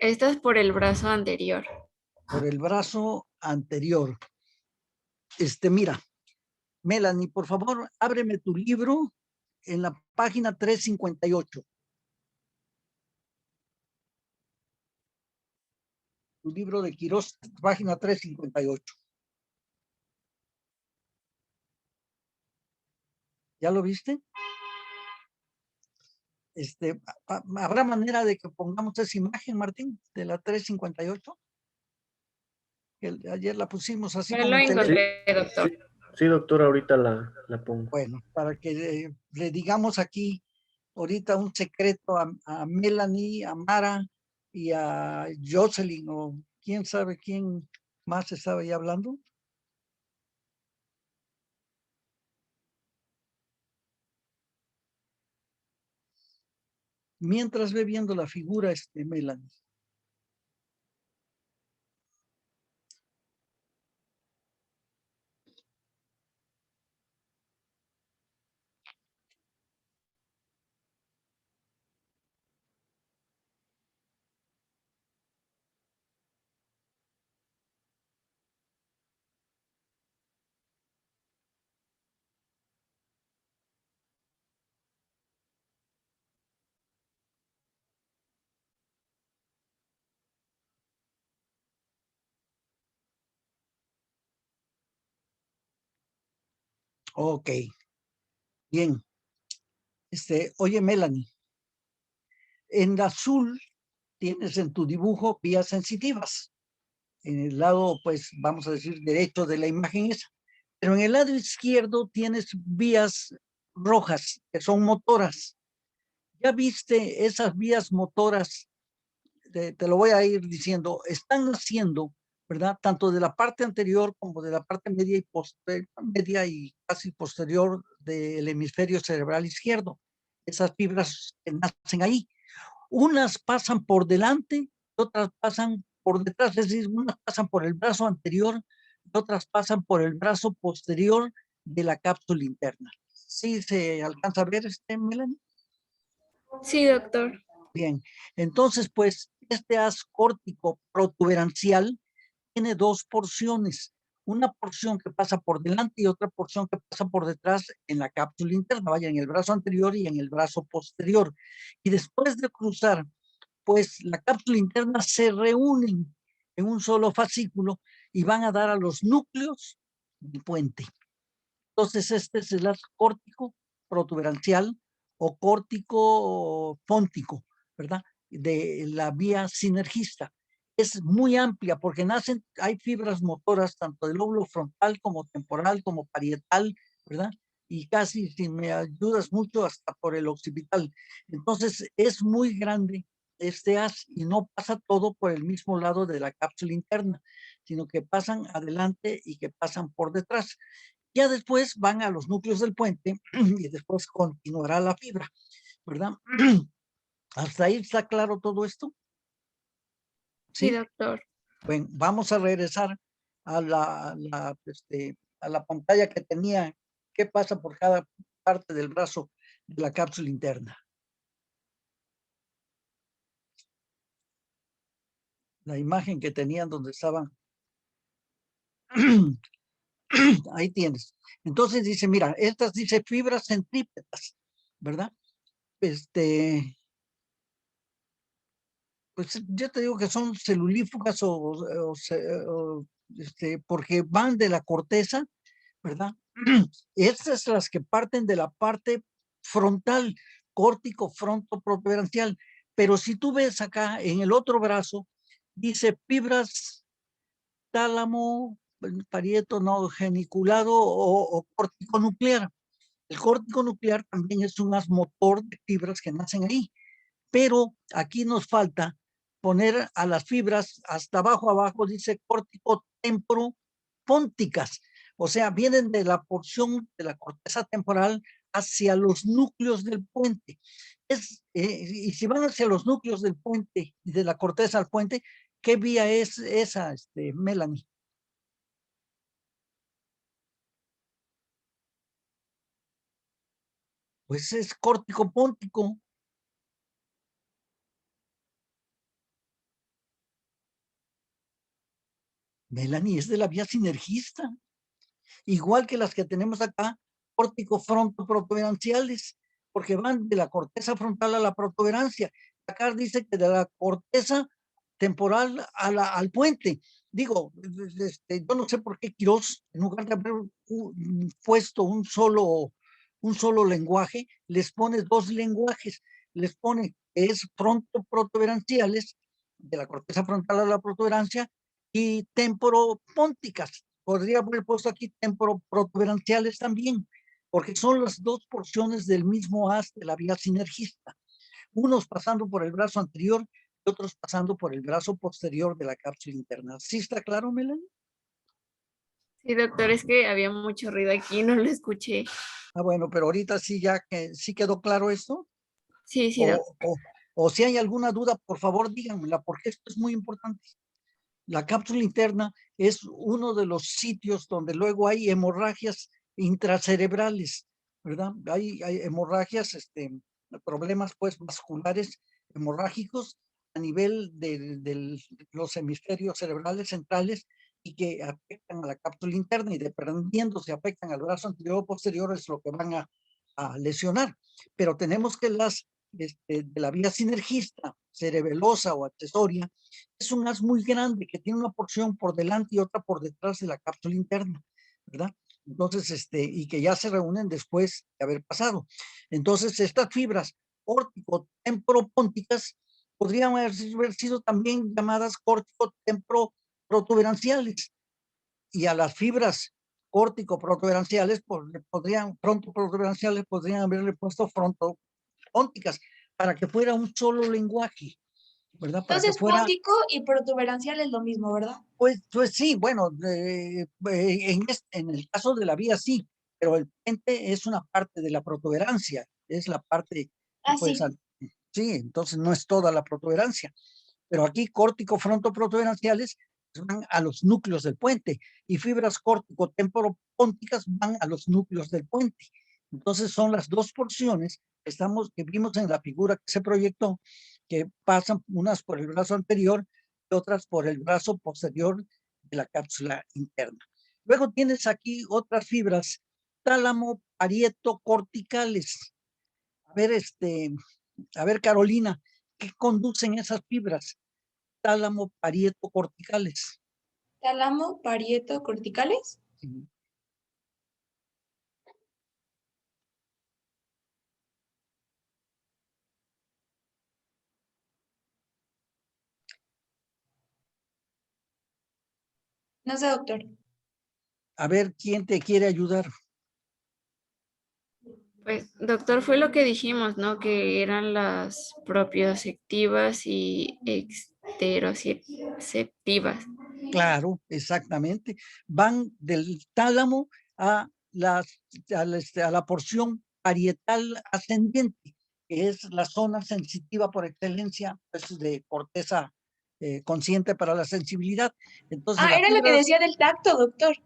Esta es por el brazo anterior. Por el brazo anterior. Mira, Melanie, por favor, ábreme tu libro en la página 358. Tu libro de Quirós, página 358. ¿Ya lo viste? ¿Habrá manera de que pongamos esa imagen, Martín, de la 358? Ayer la pusimos así Ya como lo en encontré, doctor. Sí, doctor, ahorita la pongo. Bueno, para que le digamos aquí ahorita un secreto a Melanie, a Mara y a Jocelyn, o quién sabe quién más estaba ahí hablando. Mientras ve viendo la figura, Melanie. Ok, bien. Oye, Melanie, en azul tienes en tu dibujo vías sensitivas. En el lado, pues, vamos a decir, derecho de la imagen esa. Pero en el lado izquierdo tienes vías rojas, que son motoras. ¿Ya viste esas vías motoras? Te lo voy a ir diciendo. Están haciendo, ¿verdad? Tanto de la parte anterior como de la parte media y casi posterior del hemisferio cerebral izquierdo. Esas fibras que nacen ahí. Unas pasan por delante, otras pasan por detrás, es decir, unas pasan por el brazo anterior y otras pasan por el brazo posterior de la cápsula interna. ¿Sí se alcanza a ver, Melanie? Sí, doctor. Bien, entonces, pues, este haz córtico protuberancial tiene dos porciones. Una porción que pasa por delante y otra porción que pasa por detrás en la cápsula interna, vaya, en el brazo anterior y en el brazo posterior. Y después de cruzar, pues la cápsula interna se reúnen en un solo fascículo y van a dar a los núcleos del puente. Entonces, este es el haz córtico protuberancial o córtico póntico, ¿verdad? De la vía sinergista. Es muy amplia porque hay fibras motoras tanto del lóbulo frontal como temporal, como parietal, ¿verdad? Y casi, si me ayudas mucho, hasta por el occipital. Entonces, es muy grande este haz y no pasa todo por el mismo lado de la cápsula interna, sino que pasan adelante y que pasan por detrás. Ya después van a los núcleos del puente y después continuará la fibra, ¿verdad? ¿Hasta ahí está claro todo esto? Sí, doctor. Bueno, vamos a regresar a a la pantalla que tenía. ¿Qué pasa por cada parte del brazo de la cápsula interna? La imagen que tenían donde estaban. Ahí tienes. Entonces dice, mira, estas dice fibras centrípetas, ¿verdad? Pues yo te digo que son celulífugas porque van de la corteza, ¿verdad? Estas son las que parten de la parte frontal, córtico frontoprotuberancial. Pero si tú ves acá en el otro brazo, dice fibras tálamo, parieto no geniculado o córtico nuclear. El córtico nuclear también es un haz motor de fibras que nacen ahí. Pero aquí nos falta poner a las fibras hasta abajo dice córtico temporopónticas. O sea, vienen de la porción de la corteza temporal hacia los núcleos del puente. Y si van hacia los núcleos del puente y de la corteza al puente, ¿qué vía es esa, Melanie? Pues es córtico póntico. Melanie, es de la vía sinergista. Igual que las que tenemos acá, córtico frontoprotuberanciales, porque van de la corteza frontal a la protuberancia. Acá dice que de la corteza temporal al puente. Digo, yo no sé por qué Quirós, en lugar de haber puesto un solo lenguaje, les pone dos lenguajes. Les pone que es frontoprotuberanciales, de la corteza frontal a la protuberancia, y temporopónticas. Podría haber puesto aquí temporoprotuberanciales también, porque son las dos porciones del mismo haz de la vía sinergista. Unos pasando por el brazo anterior y otros pasando por el brazo posterior de la cápsula interna. ¿Sí está claro, Melanie? Sí, doctor, es que había mucho ruido aquí, no lo escuché. Ah, bueno, pero ahorita sí ya que sí quedó claro esto. Sí, sí, doctor. O si hay alguna duda, por favor díganmela, porque esto es muy importante. La cápsula interna es uno de los sitios donde luego hay hemorragias intracerebrales, ¿verdad? Hay hemorragias, problemas pues vasculares hemorrágicos a nivel de los hemisferios cerebrales centrales y que afectan a la cápsula interna y dependiendo si afectan al brazo anterior o posterior es lo que van a lesionar. Pero tenemos que las de la vía sinergista, cerebelosa o accesoria, es un haz muy grande que tiene una porción por delante y otra por detrás de la cápsula interna, ¿verdad? Entonces, y que ya se reúnen después de haber pasado. Entonces, estas fibras órtico-temporopónticas, podrían haber sido también llamadas córtico-temporo-protuberanciales. Y a las fibras córtico-protuberanciales, frontoprotuberanciales, podrían haberle puesto frontoónticas para que fuera un solo lenguaje, ¿verdad? Para que Entonces, fuera, póntico y protuberancial es lo mismo, ¿verdad? pues sí, bueno, en el caso de la vía sí, pero el puente es una parte de la protuberancia, es la parte, pues, sí. sí, entonces no es toda la protuberancia, pero aquí córtico-frontoprotuberanciales van a los núcleos del puente y fibras córtico-temporopónticas van a los núcleos del puente. Entonces son las dos porciones que vimos en la figura que se proyectó, que pasan unas por el brazo anterior y otras por el brazo posterior de la cápsula interna. Luego tienes aquí otras fibras tálamo parieto corticales. A ver, Carolina, ¿qué conducen esas fibras tálamo parieto corticales? Tálamo parieto corticales. Sí. No sé, doctor. A ver, ¿quién te quiere ayudar? Pues, doctor, fue lo que dijimos, ¿no? Que eran las propioceptivas y exteroceptivas. Claro, exactamente. Van del tálamo a la porción parietal ascendente, que es la zona sensitiva por excelencia, pues, de corteza consciente para la sensibilidad. Entonces, las Era lo que fibras, decía del tacto, doctor.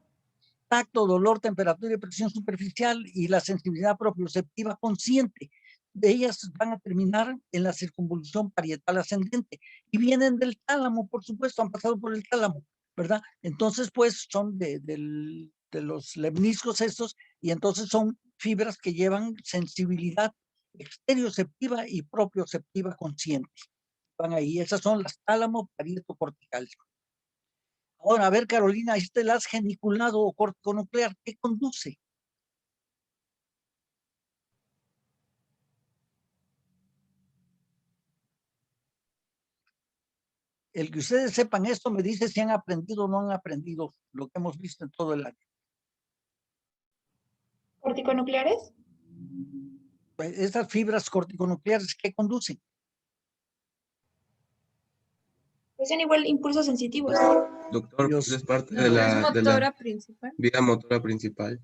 tacto, dolor, temperatura y presión superficial y la sensibilidad propioceptiva consciente. De ellas van a terminar en la circunvolución parietal ascendente y vienen del tálamo, por supuesto, han pasado por el tálamo, ¿verdad? Entonces, pues, son de los lemniscos estos y entonces son fibras que llevan sensibilidad exterioceptiva y propioceptiva consciente. Van ahí, esas son las tálamo parieto corticales. Ahora, a ver, Carolina, este las geniculado o córtico nuclear, ¿qué conduce? El que ustedes sepan esto me dice si han aprendido o no han aprendido lo que hemos visto en todo el año. ¿Corticonucleares? Pues estas fibras corticonucleares, ¿qué conducen? Pues son igual impulsos sensitivos. Doctor, Dios. pues es parte ¿No de es la motora principal? vía motora principal.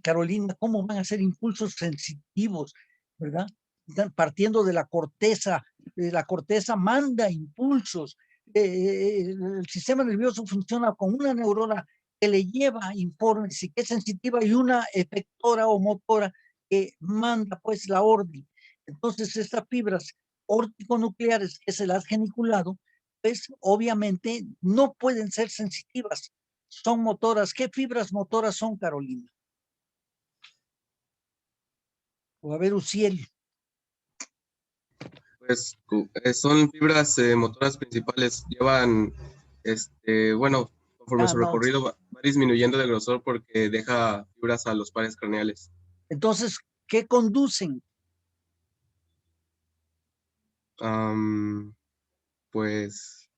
Carolina, ¿cómo van a ser impulsos sensitivos, verdad? Están partiendo de la corteza manda impulsos. El sistema nervioso funciona con una neurona que le lleva informes y que es sensitiva y una efectora o motora que manda pues la orden. Entonces estas fibras órtico-nucleares, que es el haz geniculado, pues obviamente no pueden ser sensitivas, son motoras. ¿Qué fibras motoras son, Carolina? O a ver, Uciel. Pues son fibras motoras principales. Llevan, bueno, conforme su no. recorrido va disminuyendo de grosor porque deja fibras a los pares craneales. Entonces, ¿qué conducen? Pues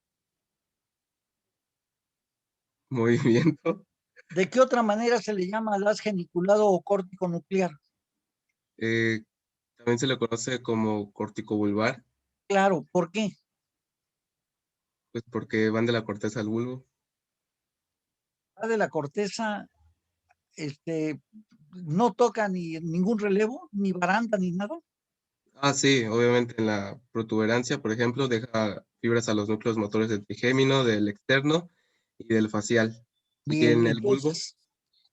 movimiento. ¿De qué otra manera se le llama al haz geniculado o córtico nuclear? También se le conoce como corticobulbar. Claro, ¿por qué? Pues porque van de la corteza al bulbo. Va de la corteza, no toca ni ningún relevo, ni baranda, ni nada. Sí, obviamente en la protuberancia, por ejemplo, deja fibras a los núcleos motores del trigémino, del externo y del facial. Bien, y en el bulbo.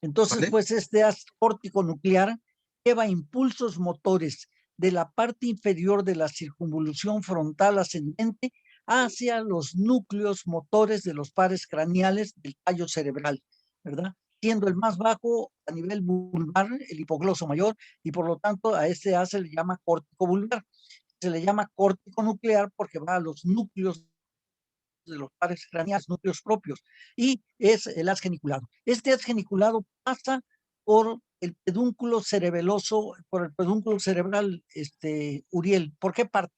Entonces, ¿Vale? pues este haz córtico nuclear lleva impulsos motores de la parte inferior de la circunvolución frontal ascendente hacia los núcleos motores de los pares craneales del tallo cerebral, ¿verdad? Siendo el más bajo a nivel vulvar, el hipogloso mayor, y por lo tanto a este haz se le llama córtico vulvar. Se le llama córtico nuclear porque va a los núcleos de los pares craneales, núcleos propios, y es el haz geniculado. Este haz geniculado pasa por el pedúnculo cerebeloso, por el pedúnculo cerebral, Uriel. ¿Por qué parte?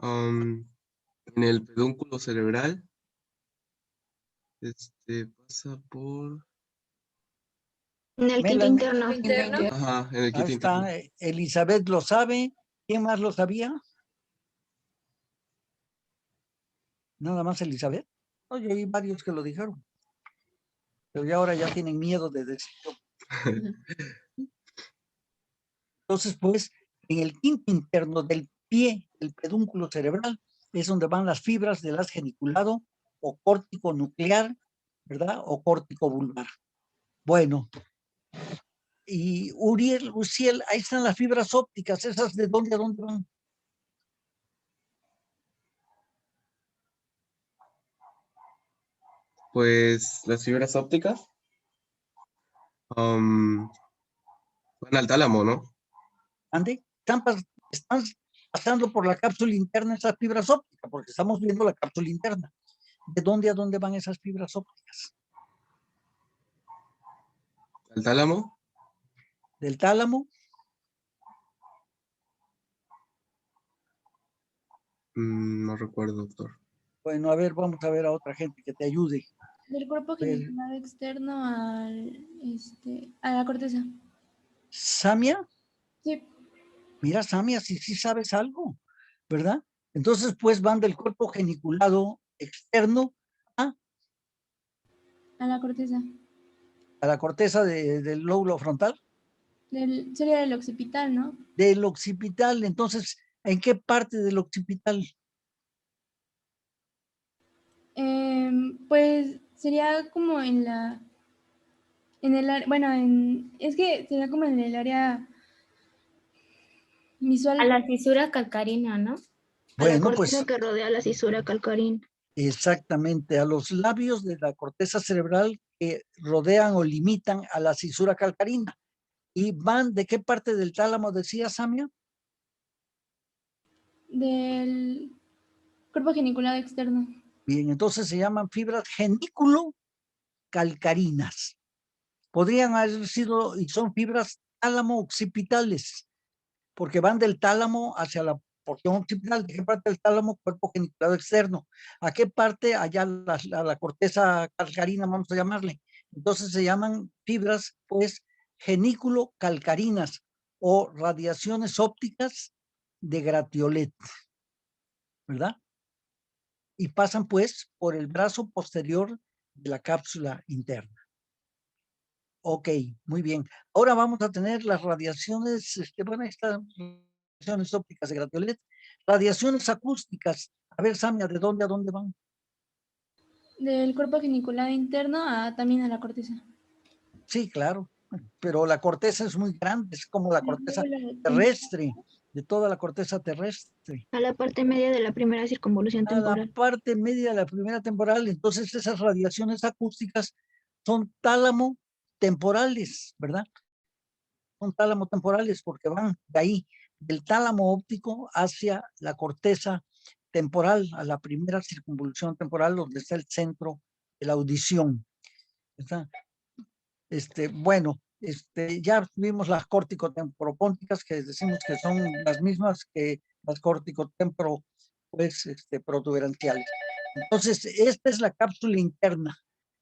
En el pedúnculo cerebral, pasa por... En el quinto Melanie. interno. Ajá, en el Ahí quinto interno. está, Elizabeth lo sabe. ¿Quién más lo sabía? Nada más Elizabeth. Oye, hay varios que lo dijeron. Pero ya ahora ya tienen miedo de decirlo. Entonces, pues, en el quinto interno del pie, el pedúnculo cerebral, es donde van las fibras del haz geniculado o córtico nuclear, ¿verdad? O córtico vulvar. Bueno, y Uriel, Uciel, ahí están las fibras ópticas, ¿esas de dónde a dónde van? Pues las fibras ópticas van al tálamo, ¿no? ¿Ande? Están pasando por la cápsula interna esas fibras ópticas, porque estamos viendo la cápsula interna. ¿De dónde a dónde van esas fibras ópticas? ¿Al tálamo? Del tálamo. No recuerdo, doctor. Bueno, a ver, vamos a ver a otra gente que te ayude. Del cuerpo geniculado externo a la corteza. ¿Samia? Sí. Mira, Samia, si sí sabes algo, ¿verdad? Entonces, pues van del cuerpo geniculado externo a la corteza. A la corteza del lóbulo frontal. Sería del occipital, ¿no? Del occipital. Entonces, ¿en qué parte del occipital? Pues sería como en la... es que sería como en el área visual. A la fisura calcarina, ¿no? Bueno, a la corteza pues, que rodea la fisura calcarina. Exactamente, a los labios de la corteza cerebral que rodean o limitan a la cisura calcarina. ¿Y van de qué parte del tálamo decía Samia? Del cuerpo geniculado externo. Bien, entonces se llaman fibras genículo-calcarinas. Podrían haber sido, y son fibras tálamo-occipitales, porque van del tálamo hacia la porción occipital. ¿De qué parte del tálamo? Cuerpo geniculado externo. ¿A qué parte? Allá la corteza calcarina, vamos a llamarle. Entonces se llaman fibras, pues, genículo-calcarinas o radiaciones ópticas de Gratiolet, ¿verdad? Y pasan, pues, por el brazo posterior de la cápsula interna. Ok, muy bien. Ahora vamos a tener las radiaciones, bueno, ahí están radiaciones ópticas de Gratiolet, radiaciones acústicas. A ver, Samia, ¿de dónde a dónde van? Del cuerpo geniculado interno también a la corteza. Sí, claro, pero la corteza es muy grande, es como la corteza terrestre, de toda la corteza terrestre. A la parte media de la primera circunvolución temporal. A la parte media de la primera temporal, entonces esas radiaciones acústicas son tálamo temporales, ¿verdad? Son tálamo temporales porque van de ahí, del tálamo óptico hacia la corteza temporal, a la primera circunvolución temporal donde está el centro de la audición. ¿Está? Bueno, ya vimos las corticotempropónticas que decimos que son las mismas que las corticotempro, pues, protuberanciales. Entonces, esta es la cápsula interna,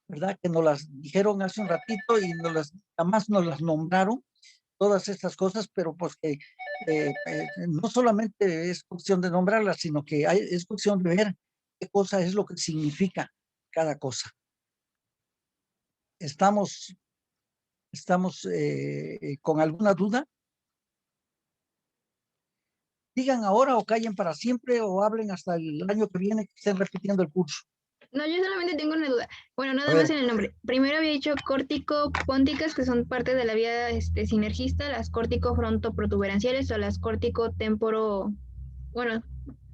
¿verdad? Que nos las dijeron hace un ratito y jamás nos las nombraron, todas estas cosas, pero pues que no solamente es cuestión de nombrarlas, sino que es cuestión de ver qué cosa es lo que significa cada cosa. ¿Estamos con alguna duda? Digan ahora o callen para siempre o hablen hasta el año que viene que estén repitiendo el curso. No, yo solamente tengo una duda. Bueno, nada más en el nombre. Primero había dicho córtico-pónticas, que son parte de la vía sinergista, las córtico-frontoprotuberanciales o las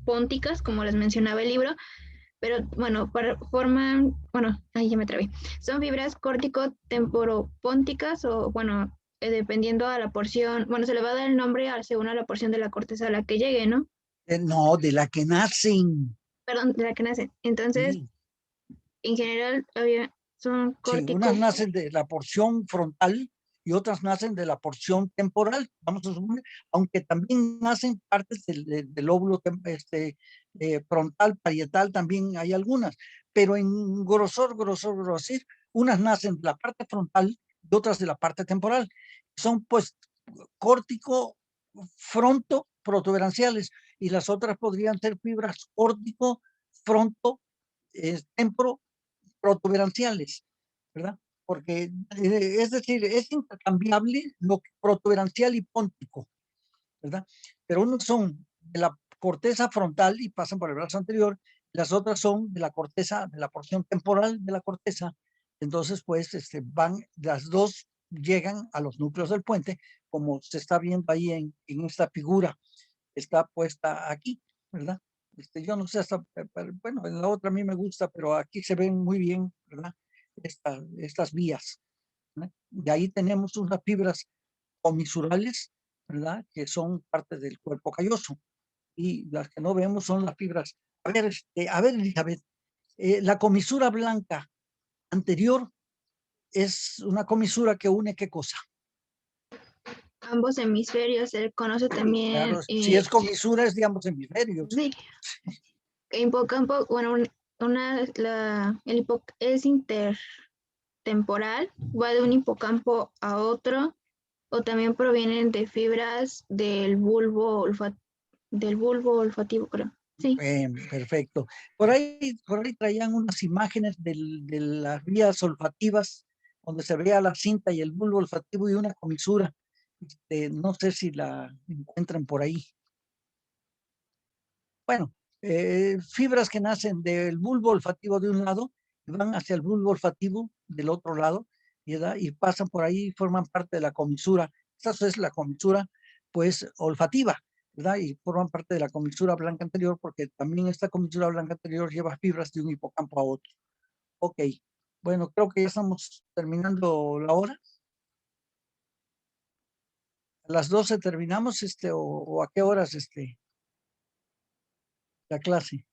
pónticas, como les mencionaba el libro. Pero bueno, ahí ya me trabé. Son fibras córtico-temporopónticas o bueno, dependiendo a la porción, bueno, se le va a dar el nombre según a la porción de la corteza a la que llegue, ¿no? No, de la que nacen. Perdón, de la que nacen. Entonces, sí. En general, son córticos. Sí, unas nacen de la porción frontal y otras nacen de la porción temporal, vamos a suponer, aunque también nacen partes del lóbulo frontal, parietal, también hay algunas, pero en grosor, unas nacen de la parte frontal y otras de la parte temporal. Son pues córtico, fronto, protuberanciales, y las otras podrían ser fibras córtico, fronto, temporo, protuberanciales, ¿verdad? Porque, es decir, es intercambiable lo protuberancial y póntico, ¿verdad? Pero unos son de la corteza frontal y pasan por el brazo anterior, las otras son de la corteza, de la porción temporal de la corteza. Entonces, pues, van, las dos llegan a los núcleos del puente, como se está viendo ahí en esta figura, está puesta aquí, ¿verdad? Yo no sé, hasta, bueno, en la otra a mí me gusta, pero aquí se ven muy bien, ¿verdad? Estas vías, ¿verdad? De ahí tenemos unas fibras comisurales, ¿verdad? Que son parte del cuerpo calloso. Y las que no vemos son las fibras. A ver, Elizabeth, la comisura blanca anterior es una comisura que une ¿qué cosa? Ambos hemisferios se conoce también. Claro, si es comisura es de ambos hemisferios. Sí. Hipocampo, bueno, es intertemporal, va de un hipocampo a otro, o también provienen de fibras del bulbo olfativo, creo. Sí. Perfecto. Por ahí traían unas imágenes de las vías olfativas, donde se veía la cinta y el bulbo olfativo y una comisura. No sé si la encuentran por ahí. Bueno, fibras que nacen del bulbo olfativo de un lado y van hacia el bulbo olfativo del otro lado, ¿verdad? Y pasan por ahí y forman parte de la comisura. Esta es la comisura, pues, olfativa, ¿verdad? Y forman parte de la comisura blanca anterior, porque también esta comisura blanca anterior lleva fibras de un hipocampo a otro. Ok, bueno, creo que ya estamos terminando la hora. A las 12 terminamos, o a qué horas, la clase.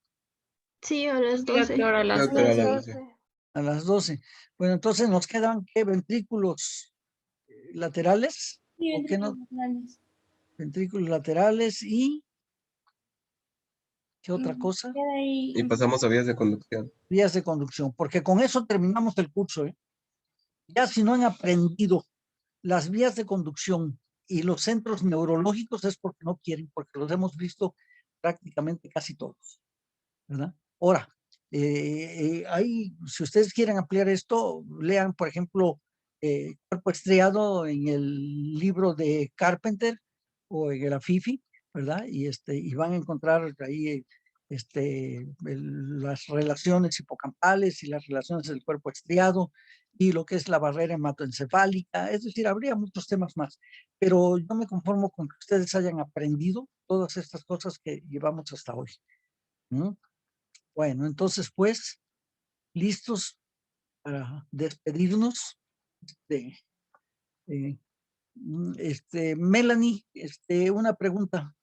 Sí, a las 12. Doctor, a las 12. A las 12. Bueno, entonces nos quedan, ¿qué? Ventrículos laterales. Sí, ¿O qué no? laterales. Ventrículos laterales y ¿qué otra cosa? Y pasamos a vías de conducción. Vías de conducción, porque con eso terminamos el curso, ¿eh? Ya si no han aprendido las vías de conducción y los centros neurológicos es porque no quieren, porque los hemos visto prácticamente casi todos, ¿verdad? Ahora, si ustedes quieren ampliar esto, lean, por ejemplo, Cuerpo Estriado en el libro de Carpenter o en el Afifi, ¿verdad? Y van a encontrar ahí las relaciones hipocampales y las relaciones del cuerpo estriado y lo que es la barrera hematoencefálica. Es decir, habría muchos temas más, pero yo me conformo con que ustedes hayan aprendido todas estas cosas que llevamos hasta hoy. ¿Mm? Bueno, entonces, pues, listos para despedirnos. Melanie, una pregunta.